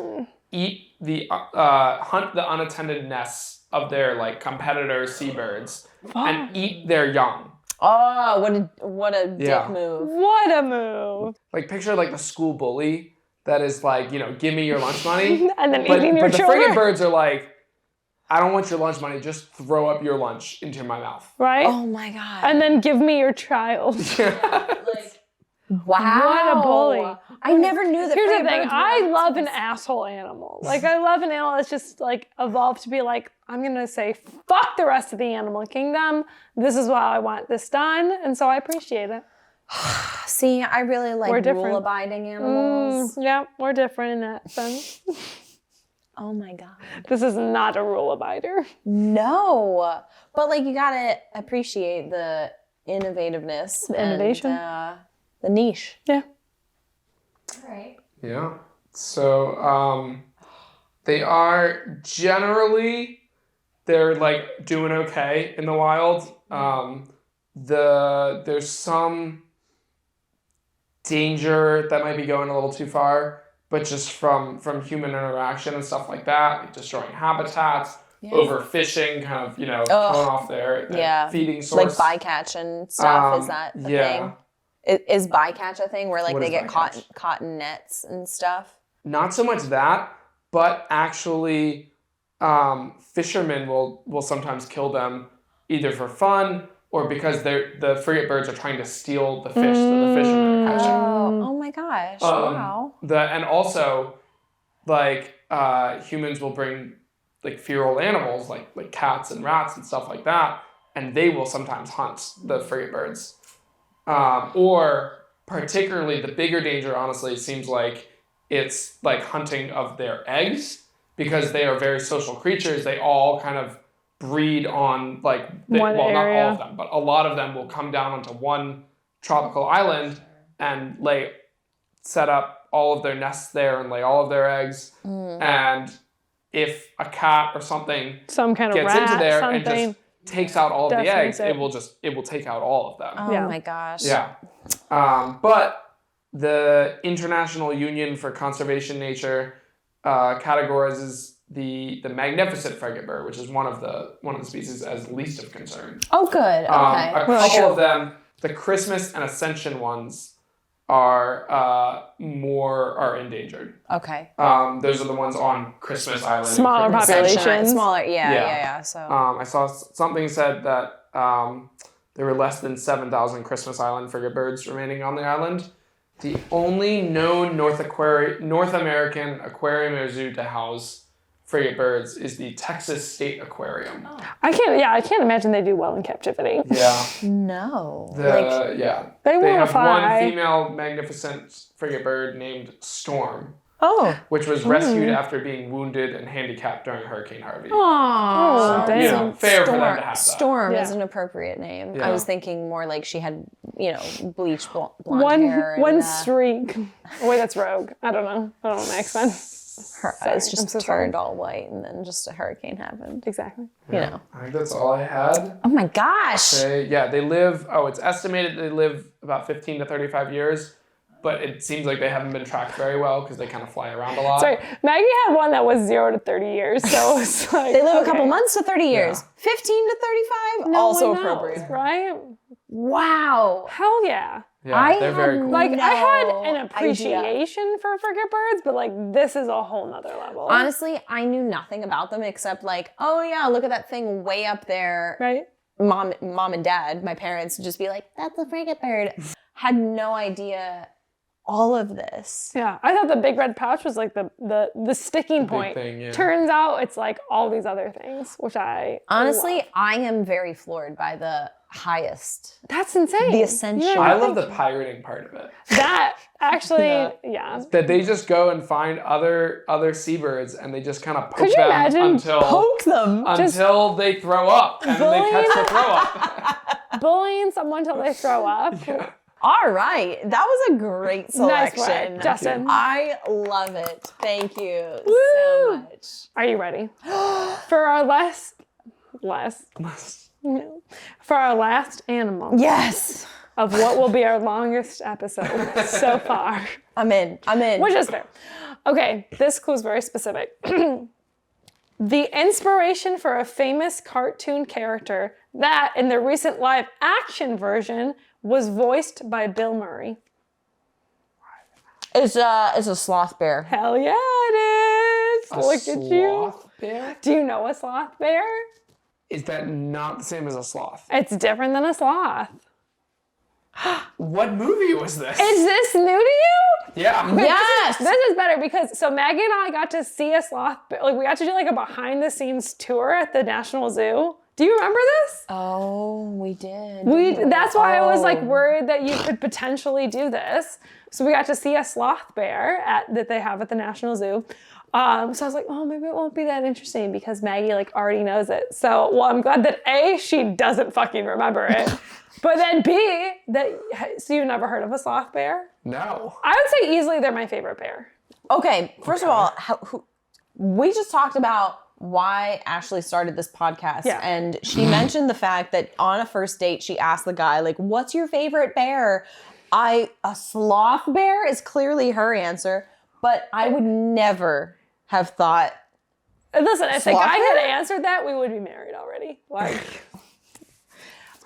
eat the, hunt the unattended nests of their, like, competitor seabirds and eat their young. Oh, what a dick move. What a move. Like, picture, like, the school bully that is like, you know, give me your lunch money. And then eating your But the children. frigate birds are like, I don't want your lunch money, just throw up your lunch into my mouth. Right? Oh my God. And then give me your child. Wow. What a bully. I never knew that. Here's the frigate thing. birds were I like love this. an asshole animal. Like, I love an animal that's just, like, evolved to be like, I'm going to say, fuck the rest of the animal kingdom. This is why I want this done. And so I appreciate it. See, I really like rule-abiding animals. Yeah, we're different in that sense. Oh my God. This is not a rule abider. No. But, like, you gotta appreciate the innovativeness. The innovation. And, the niche. Yeah. All right. Yeah. So, they are generally, they're like doing okay in the wild. There's some danger that might be going a little too far, but just from human interaction and stuff like that, like destroying habitats, overfishing, kind of, you know, killing off their feeding source. Like bycatch and stuff. Is that a thing? Is bycatch a thing where like they get caught in nets and stuff? Not so much that, but actually fishermen will sometimes kill them either for fun or because the frigate birds are trying to steal the fish that the fishermen are catching. Oh my gosh. Wow. And also, like, humans will bring like feral animals like cats and rats and stuff like that, and they will sometimes hunt the frigate birds. Or particularly the bigger danger, honestly, seems like it's like hunting of their eggs because they are very social creatures. They all kind of breed on like, not all of them, but a lot of them will come down onto one tropical island and set up all of their nests there and lay all of their eggs. And if a cat or something some kind of gets rat, into there something, and just takes out all of the eggs, it. it will take out all of them. Oh my gosh. Yeah. But the International Union for Conservation Nature categorizes the magnificent frigate bird, which is one of the species as least of concern. Oh, good. Okay. A couple of them, the Christmas and Ascension ones, are endangered. Okay. Those are the ones on Christmas Island. Smaller populations. Smaller, yeah. So I saw something said that there were less than 7,000 Christmas Island frigate birds remaining on the island. The only known North American aquarium or zoo to house frigate birds is the Texas State Aquarium. Oh. I can't imagine they do well in captivity. Yeah. No. They have fly. one female magnificent frigate bird named Storm. Oh. Which was rescued after being wounded and handicapped during Hurricane Harvey. Oh, So, fair for them to have that. Storm is an appropriate name. Yeah. I was thinking more like she had, bleached blonde hair. One streak. Oh, wait, that's Rogue. I don't know. X-Men. Her eyes just turned all white, and then just a hurricane happened. Exactly. I think that's all I had. Oh my gosh. They live, it's estimated they live about 15 to 35 years. But it seems like they haven't been tracked very well because they kind of fly around a lot. Sorry, Maggie had one that was 0 to 30 years, so it's like... They live a couple months to 30 years. Yeah. 15 to 35, also appropriate. Right? Wow. Hell yeah. Yeah, they're very cool. I had an appreciation for frigate birds, but this is a whole nother level. Honestly, I knew nothing about them except oh yeah, look at that thing way up there. Right? Mom and dad, my parents would just be like, that's a frigate bird. Had no idea all of this. Yeah, I thought the big red pouch was the sticking point. Thing, yeah. Turns out it's all these other things, which I honestly love. I am very floored by the highest. That's insane. The Ascension. Yeah, I love the pirating part of it. That actually, yeah. That they just go and find other seabirds and they just kind of poke them until they throw up and then they catch the throw up. Bullying someone till they throw up. Yeah. All right. That was a great selection. Nice work, Justin. I love it. Thank you so much. Are you ready? For our for our last animal. Yes. Of what will be our longest episode so far. I'm in. Which is fair. Okay, this clue is very specific. The inspiration for a famous cartoon character that, in the recent live action version, was voiced by Bill Murray. It's a sloth bear. Hell yeah, it is. Look at you. Sloth bear? Do you know a sloth bear? Is that not the same as a sloth? It's different than a sloth. What movie was this? Is this new to you? Yeah. Yes. This is better because Maggie and I got to see a sloth bear. We got to do a behind the scenes tour at the National Zoo. Do you remember this? Oh, we did. That's why I was worried that you could potentially do this. So we got to see a sloth bear that they have at the National Zoo. So I was like, oh, maybe it won't be that interesting because Maggie already knows it. So, I'm glad that A, she doesn't fucking remember it. But then B, so you've never heard of a sloth bear? No. I would say easily they're my favorite bear. Okay, first of all, we just talked about why Ashley started this podcast. Yeah. And she mentioned the fact that on a first date, she asked the guy, what's your favorite bear? A sloth bear is clearly her answer, but I would never have thought. Listen, if the guy had answered that, we would be married already.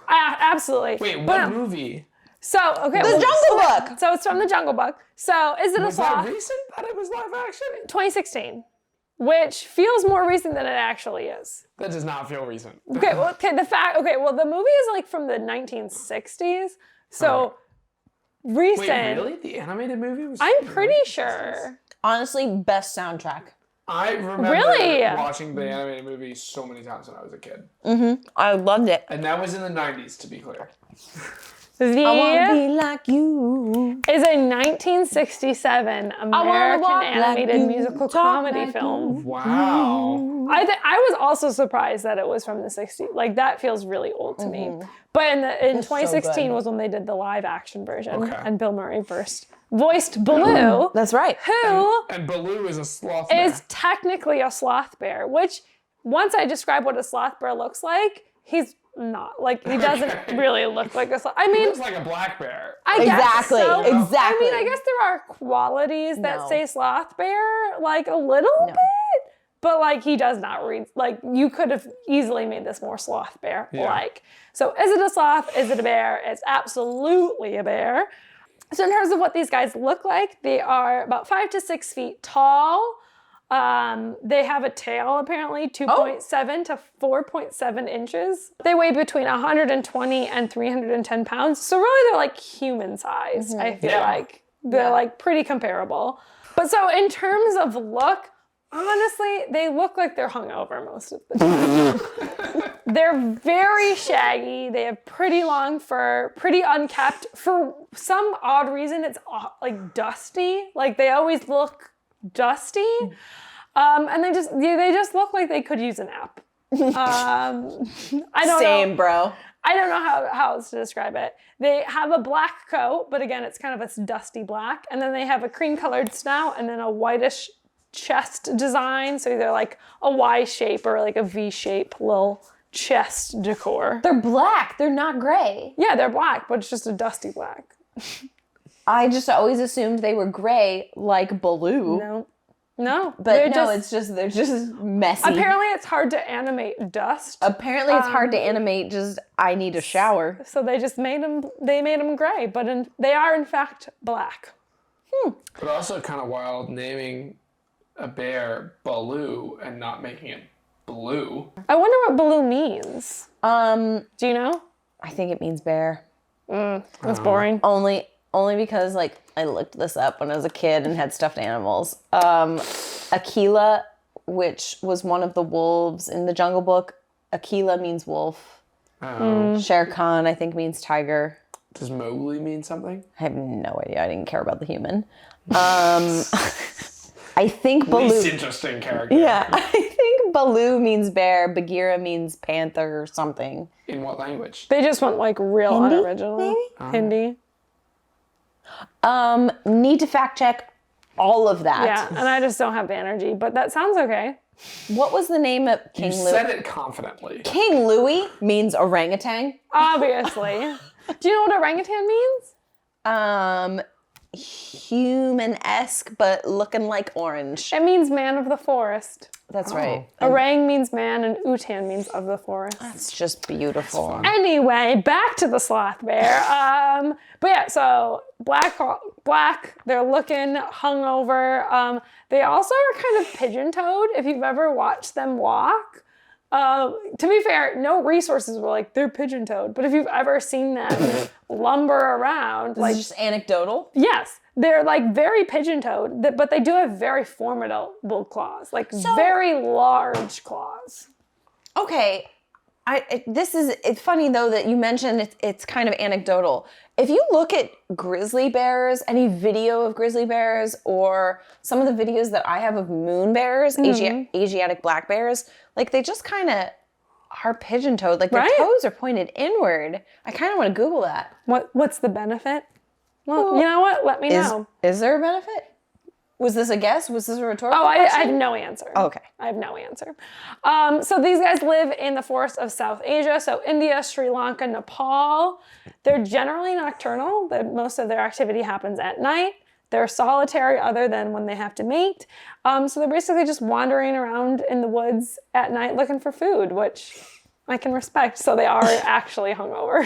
Absolutely. Wait, what movie? So, okay. The Jungle Book. So it's from The Jungle Book. So is it a sloth? Was that recent that it was live action? 2016, which feels more recent than it actually is. That does not feel recent. The movie is from the 1960s. So recent. Wait, really? The animated movie was I'm pretty sure. Honestly, best soundtrack. I remember watching the animated movie so many times when I was a kid. Mm-hmm. I loved it. And that was in the 90s, to be clear. I want to be like you. Is a 1967 American animated musical comedy film. Wow. I was also surprised that it was from the 60s. That feels really old to me. But in 2016 was when they did the live action version. Okay. And Bill Murray voiced Baloo. That's right. And Baloo is a sloth bear. Is technically a sloth bear, which once I describe what a sloth bear looks like, he's not. He doesn't really look like a sloth. I mean, he looks like a black bear. Exactly. Exactly. I mean, I guess there are qualities that say sloth bear, a little bit. But but like he does not read. Like you could have easily made this more Sloth Bear like. So is it a sloth? Is it a bear? It's absolutely a bear. So in terms of what these guys look like, they are about 5 to 6 feet tall. They have a tail, apparently, 2.7 to 4.7 inches. They weigh between 120 and 310 pounds. So really they're like human sized, I feel like. They're like pretty comparable. But so in terms of look, honestly, they look like they're hungover most of the time. They're very shaggy. They have pretty long fur, pretty unkempt. For some odd reason, it's like dusty. Like they always look dusty. And they just look like they could use a nap. I don't know. Bro. I don't know how else to describe it. They have a black coat, but again, it's kind of a dusty black. And then they have a cream-colored snout and then a whitish chest design. So either like a Y shape or like a V shape little chest decor. They're black. They're not gray. Yeah, they're black, but it's just a dusty black. I just always assumed they were gray like Baloo. No, but they're just messy. Apparently, it's hard to animate dust. Apparently, it's hard to animate. Just I need a shower. So they just made them. They made them gray, but they are in fact black. But also kind of wild naming a bear Baloo and not making it blue. I wonder what Baloo means. Do you know? I think it means bear. That's boring. Only because like I looked this up when I was a kid and had stuffed animals. Aquila, which was one of the wolves in the Jungle Book. Aquila means wolf. Shere Khan, I think, means tiger. Does Mowgli mean something? I have no idea. I didn't care about the human. I think Baloo. Least interesting character. Yeah, I think Baloo means bear. Bagheera means panther or something. In what language? They just went like real Hindi, unoriginal. maybe? Hindi. Need to fact check all of that. Yeah, and I just don't have the energy, but that sounds okay. What was the name of King You Louis? said it confidently. King Louis means orangutan. Obviously. Do you know what orangutan means? Human-esque, but looking like orange. It means man of the forest. That's right. Orang means man and utan means of the forest. It's just beautiful. Anyway, back to the sloth bear. But yeah, so black, they're looking hungover. They also are kind of pigeon-toed if you've ever watched them walk. To be fair, no resources were like, they're pigeon-toed. But if you've ever seen them lumber around, This is just anecdotal. yes, they're like very pigeon-toed, but they do have very formidable claws, like very large claws. Okay, it's funny though that you mentioned it's kind of anecdotal. If you look at grizzly bears, any video of grizzly bears, or some of the videos that I have of moon bears, Asiatic black bears, like they just kind of are pigeon-toed. Like their toes are pointed inward. I kind of want to Google that. What's the benefit? Well, you know what? Let me know. Is there a benefit? Was this a guess? Was this a rhetorical I question? have no answer. Oh, okay. I have no answer. So these guys live in the forests of South Asia, so India, Sri Lanka, Nepal. They're generally nocturnal. Most of their activity happens at night. They're solitary other than when they have to mate. So they're basically just wandering around in the woods at night looking for food, which I can respect. So they are actually hungover.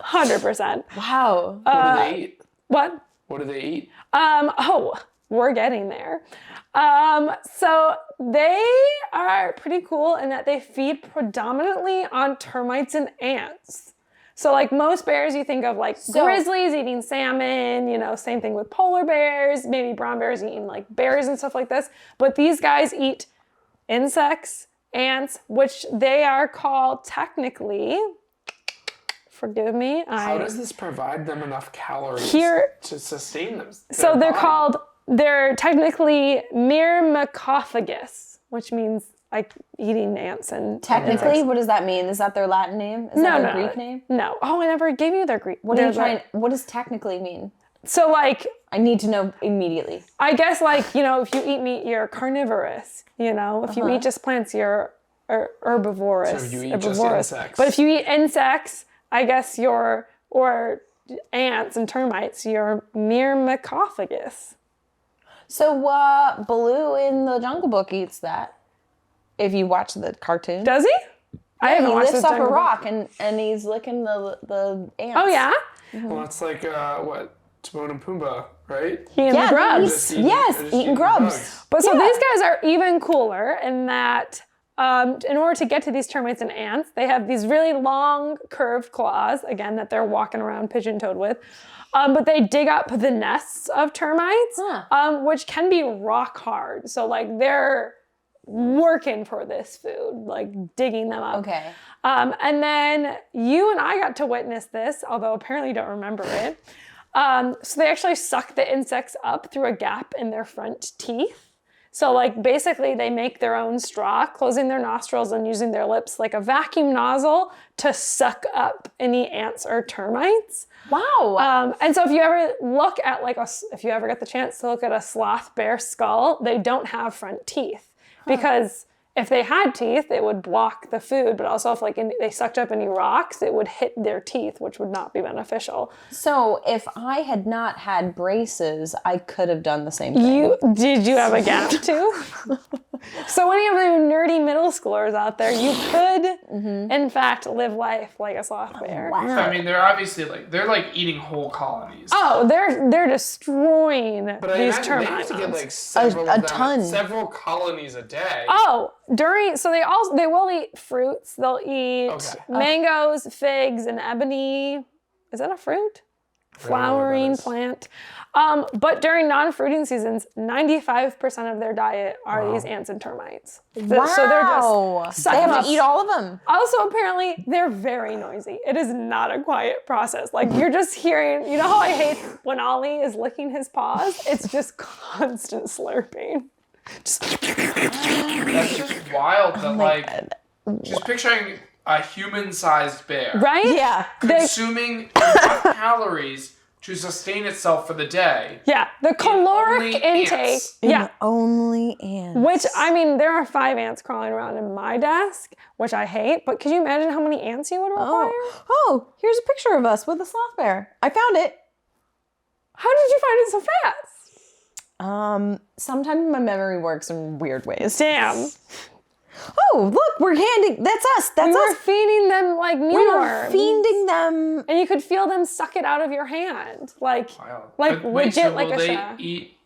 100%. Wow. What do they eat? What? What do they eat? We're getting there. So they are pretty cool in that they feed predominantly on termites and ants. So like most bears you think of like grizzlies eating salmon, same thing with polar bears, maybe brown bears eating like berries and stuff like this. But these guys eat insects, ants, which they are called technically, forgive me. How does this provide them enough calories to sustain them? So they're technically myrmecophagous, which means like eating ants and Technically, insects. what does that mean? Is that their Latin name? Is that their Greek name? No. Oh, I never gave you their Greek. What does technically mean? So like, I need to know immediately. I guess like, if you eat meat, you're carnivorous. If you eat just plants, you're herbivorous. So you eat just insects. But if you eat insects, I guess or ants and termites, you're myrmecophagous. So Baloo in the Jungle Book eats that. If you watch the cartoon. Does he? I haven't he watched lifts the up a Jungle Book. rock and he's licking the ants. Oh yeah? Well, it's like, Timon and Pumbaa, right? He and the grubs. Just Eating grubs. bugs. But so these guys are even cooler in that in order to get to these termites and ants, they have these really long curved claws, again, that they're walking around pigeon-toed with. But they dig up the nests of termites, which can be rock hard. So like they're working for this food, like digging them up. Okay. And then you and I got to witness this, although apparently you don't remember it. So they actually suck the insects up through a gap in their front teeth. So like basically they make their own straw, closing their nostrils and using their lips like a vacuum nozzle to suck up any ants or termites. Wow. And so if you ever look at if you ever get the chance to look at a sloth bear skull, they don't have front teeth because if they had teeth, it would block the food, but also if they sucked up any rocks, it would hit their teeth, which would not be beneficial. So if I had not had braces, I could have done the same thing. Did you have a gap too? So any of you nerdy middle schoolers out there, you could, in fact, live life like a sloth bear. Wow. I mean, they're obviously they're eating whole colonies. Oh, they're destroying But I these imagine they have termites. to get like several a of them, ton. several colonies a day. Oh, so they will eat fruits. They'll eat mangoes, figs, and ebony. Is that a fruit? Flowering plant. But during non-fruiting seasons, 95% of their diet are these ants and termites. Wow. So they're just they have up. to eat all of them. Also, apparently, they're very noisy. It is not a quiet process. Like, you're just hearing, you know how I hate when Ollie is licking his paws? It's just constant slurping. That's just wild that just picturing a human-sized bear. Right? Yeah. Consuming enough calories to sustain itself for the day. Yeah, the caloric only intake. ants. Yeah. Only ants. Which, I mean, there are 5 ants crawling around in my desk, which I hate, but could you imagine how many ants you would require? Oh, here's a picture of us with a sloth bear. I found it. How did you find it so fast? Sometimes my memory works in weird ways. Damn. Oh, look, we're handing. That's us. That's We were us. feeding them like We mealworms. were feeding them. And you could feel them suck it out of your hand. Like Wait, legit so like will a they shaft. eat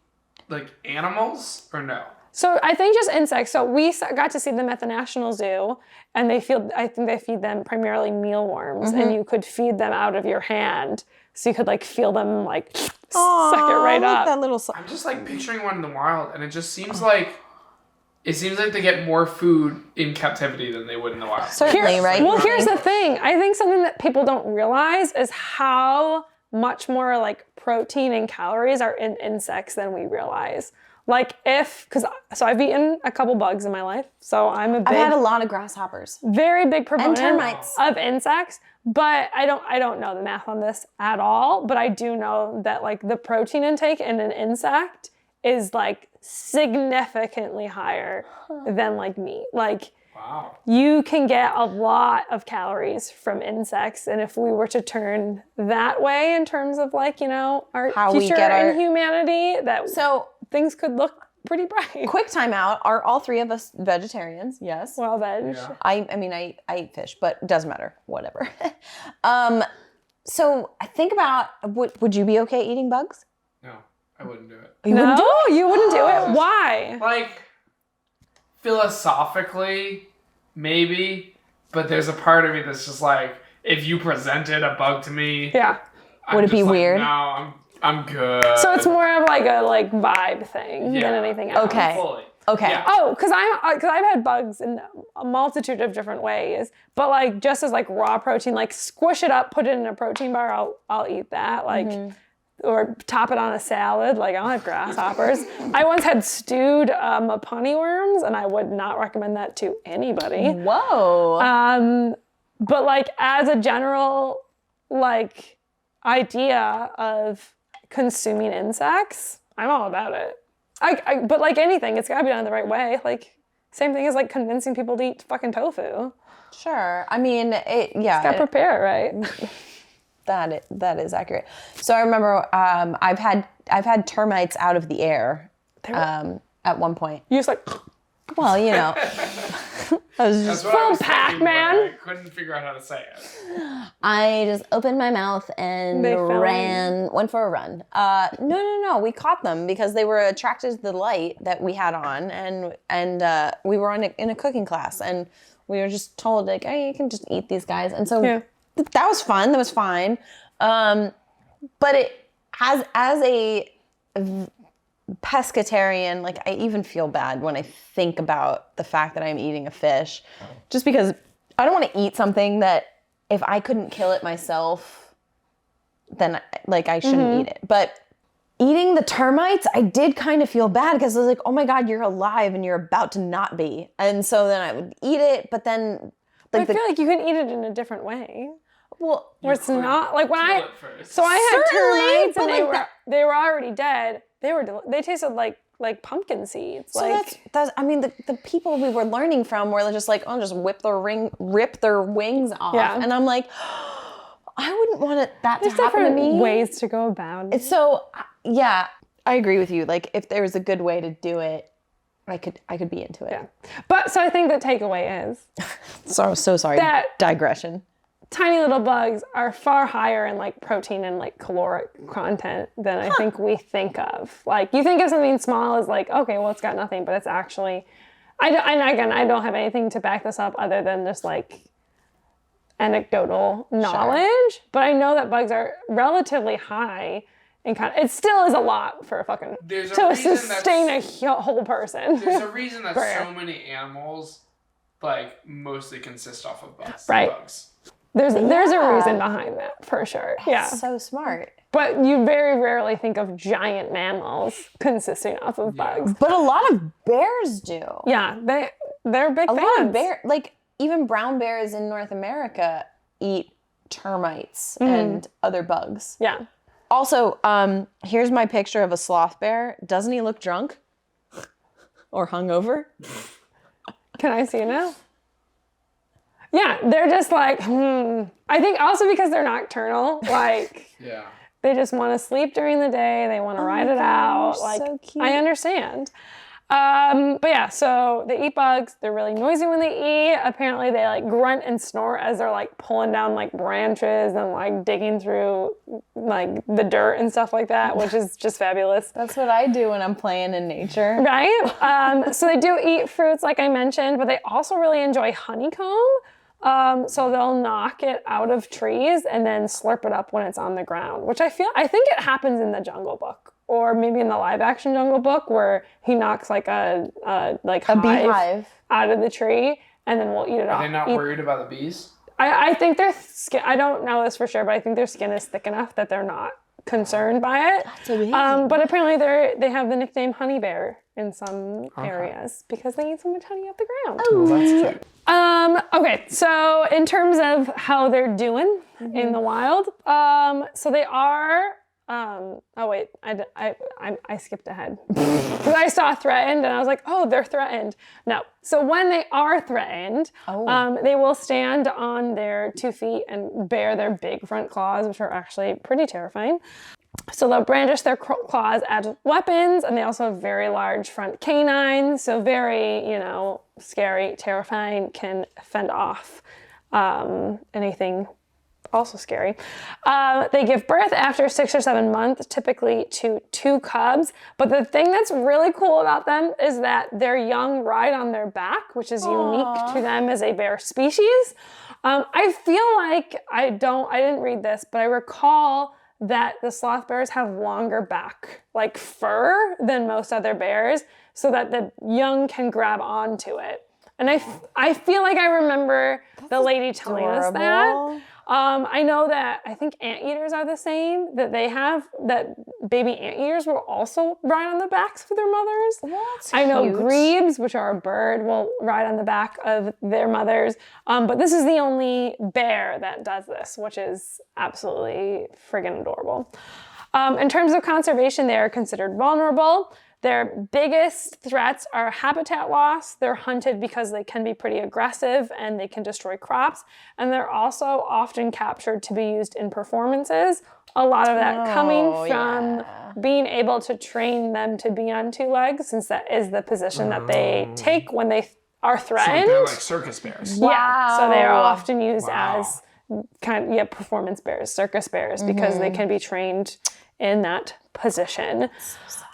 like animals or no? So I think just insects. So we got to see them at the National Zoo, and I think they feed them primarily mealworms, and you could feed them out of your hand. So you could like feel them like suck it right up. That little. I'm just like picturing one in the wild, and it just seems like they get more food in captivity than they would in the wild. Certainly, right? Well, here's the thing. I think something that people don't realize is how much more like protein and calories are in insects than we realize. Like so I've eaten a couple bugs in my life, so I'm I've had a lot of grasshoppers. very big proponent termites. of insects, but I don't know the math on this at all, but I do know that like the protein intake in an insect is like significantly higher than like meat. Like Wow. you can get a lot of calories from insects, and if we were to turn that way in terms of like, our How we future get our- in humanity, So, things could look pretty bright. quick timeout. Are all 3 of us vegetarians? Yes. Well, veg. Yeah. I eat fish, but it doesn't matter. Whatever. So I think about, would you be okay eating bugs? No, I wouldn't do it. You No, wouldn't do it? you wouldn't do it. Why? Like, philosophically, maybe, but there's a part of me that's just like, if you presented a bug to me, Yeah. I'm Would it just be like, weird? No, I'm good. So it's more of like a vibe thing than anything else. Okay. Fully. Okay. Yeah. Oh, because I've had bugs in a multitude of different ways, but like just as like raw protein, like squish it up, put it in a protein bar, I'll eat that. Like, or top it on a salad. Like, I don't have grasshoppers. I once had stewed punny worms, and I would not recommend that to anybody. Whoa. But like as a general like idea of consuming insects, I'm all about it. But like anything, it's gotta be done the right way. Like same thing as like convincing people to eat fucking tofu. Sure. I mean, Gotta prepare it right. that is accurate. So I remember I've had termites out of the air at one point. You just like, Well, you know, I was That's just what I was Pac-Man. thinking, but I couldn't figure out how to say it. I just opened my mouth and They fell went for a run. No. We caught them because they were attracted to the light that we had on, and we were in a cooking class, and we were just told like, hey, you can just eat these guys, and so that was fun. That was fine. But it as a pescatarian, like I even feel bad when I think about the fact that I'm eating a fish, just because I don't want to eat something that if I couldn't kill it myself, then like I shouldn't eat it. But eating the termites, I did kind of feel bad because I was like, oh my God, you're alive and you're about to not be. And so then I would eat it, but then I feel like you can eat it in a different way. Well, where it's not like when I had Certainly, termites and they were already dead. They tasted like pumpkin seeds. So that's I mean the people we were learning from were just like, oh, just rip their wings off. Yeah. And I'm like, I wouldn't want that to happen to me. Ways to go about it. So yeah, I agree with you. Like if there was a good way to do it, I could be into it. Yeah. But so I think the takeaway is so sorry. That digression. Tiny little bugs are far higher in like protein and like caloric content than I think we think of. Like you think of something small as like, okay, well it's got nothing, but it's actually, I don't have anything to back this up other than just like anecdotal knowledge, but I know that bugs are relatively high in it still is a lot for a fucking, to sustain a whole person. There's a reason that so many animals like mostly consist off of bugs. Right. There's a reason behind that, for sure. That's so smart. But you very rarely think of giant mammals consisting off of bugs. But a lot of bears do. Yeah, they're big fans. A lot of like even brown bears in North America eat termites and other bugs. Yeah. Also, here's my picture of a sloth bear. Doesn't he look drunk? Or hungover? Can I see it now? Yeah, they're just like, I think also because they're nocturnal, like, they just want to sleep during the day. They want to ride it out. Like, so cute. I understand. But yeah, so they eat bugs. They're really noisy when they eat. Apparently they like grunt and snort as they're like pulling down like branches and like digging through like the dirt and stuff like that, which is just fabulous. That's what I do when I'm playing in nature. Right? So they do eat fruits like I mentioned, but they also really enjoy honeycomb. So they'll knock it out of trees and then slurp it up when it's on the ground, which I think it happens in the Jungle Book. Or maybe in the live-action Jungle Book, where he knocks like a beehive out of the tree, and then we'll eat it off. Are they not worried about the bees? I think their skin. I don't know this for sure, but I think their skin is thick enough that they're not concerned by it. That's amazing. But apparently they have the nickname Honey Bear in some areas because they eat so much honey off the ground. Oh, that's cute. Okay, so in terms of how they're doing in the wild, so they are. Oh wait, I skipped ahead because I saw threatened and I was like, oh, they're threatened. No, so when they are threatened, they will stand on their 2 feet and bare their big front claws, which are actually pretty terrifying. So they'll brandish their claws as weapons, and they also have very large front canines, so very, scary, terrifying, can fend off anything also scary. They give birth after 6 or 7 months, typically to 2 cubs. But the thing that's really cool about them is that their young ride on their back, which is unique to them as a bear species. I feel like I didn't read this, but I recall that the sloth bears have longer back, like fur, than most other bears, so that the young can grab onto it. And I feel like I remember the lady telling us that. I know that I think anteaters are the same, that they have, that baby anteaters will also ride on the backs of their mothers. That's I know cute. grebes, which are a bird, will ride on the back of their mothers. But this is the only bear that does this, which is absolutely friggin' adorable. In terms of conservation, they are considered vulnerable. Their biggest threats are habitat loss. They're hunted because they can be pretty aggressive and they can destroy crops. And they're also often captured to be used in performances. A lot of that coming from being able to train them to be on two legs, since that is the position that they take when they are threatened. So they're like circus bears. Wow. Yeah, so they are often used as performance bears, circus bears, because they can be trained in that position.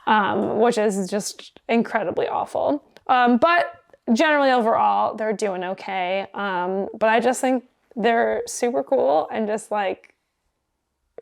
Which is just incredibly awful. But generally overall, they're doing okay. But I just think they're super cool and just like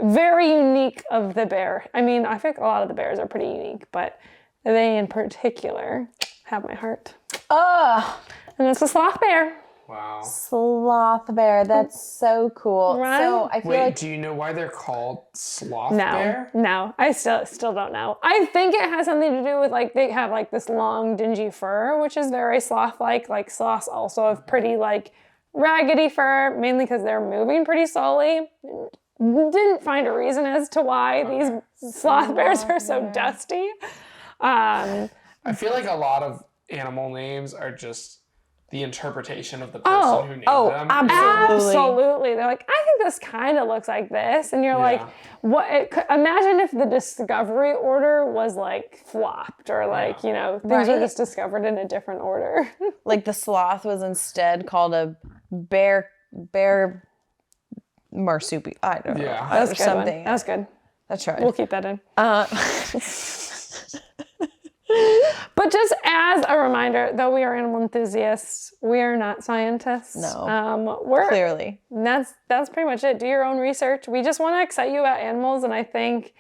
very unique of the bear. I mean, I think a lot of the bears are pretty unique, but they in particular have my heart. And it's a sloth bear. Wow. Sloth bear. That's so cool. Right? So I feel do you know why they're called sloth No, bear? no, I still don't know. I think it has something to do with like they have like this long dingy fur, which is very sloth-like. Like sloths also have pretty like raggedy fur, mainly because they're moving pretty slowly. Didn't find a reason as to why these sloth bears are so dusty. I feel like a lot of animal names are just the interpretation of the person who named them. Absolutely. They're like, I think this kind of looks like this. And you're like, what? Imagine if the discovery order was like flopped or like, things were just discovered in a different order. like the sloth was instead called a bear marsupial. I don't know. Yeah. That was a good something. one. That was good. That's right. We'll keep that in. But just as a reminder, though we are animal enthusiasts, we are not scientists. No. We're Clearly. That's pretty much it. Do your own research. We just want to excite you about animals, and I think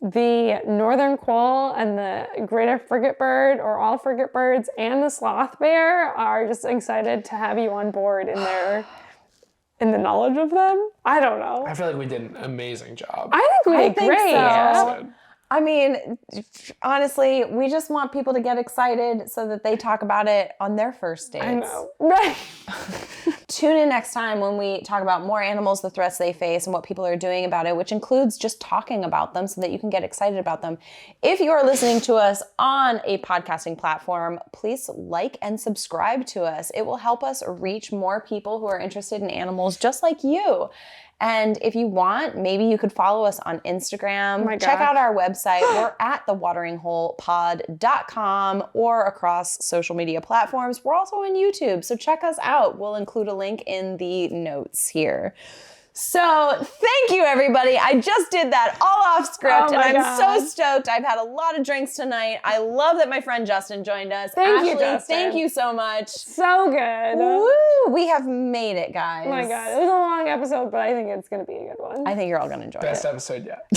the Northern Quoll and the greater Frigate Bird, or all Frigate Birds, and the Sloth Bear are just excited to have you on board in the knowledge of them. I don't know. I feel like we did an amazing job. I think we did great. So. I mean, honestly, we just want people to get excited so that they talk about it on their first dates. I know. Right. Tune in next time when we talk about more animals, the threats they face, and what people are doing about it, which includes just talking about them so that you can get excited about them. If you are listening to us on a podcasting platform, please like and subscribe to us. It will help us reach more people who are interested in animals just like you. And if you want, maybe you could follow us on Instagram. Oh my Check gosh. out our website. We're at thewateringholepod.com or across social media platforms. We're also on YouTube, so check us out. We'll include a link in the notes here. So thank you, everybody. I just did that all off script, and I'm so stoked. I've had a lot of drinks tonight. I love that my friend Justin joined us. Thank you, Ashley, Justin. thank you so much. So good. Woo! We have made it, guys. Oh my God. It was a long episode, but I think it's going to be a good one. I think you're all going to enjoy it. Best episode yet.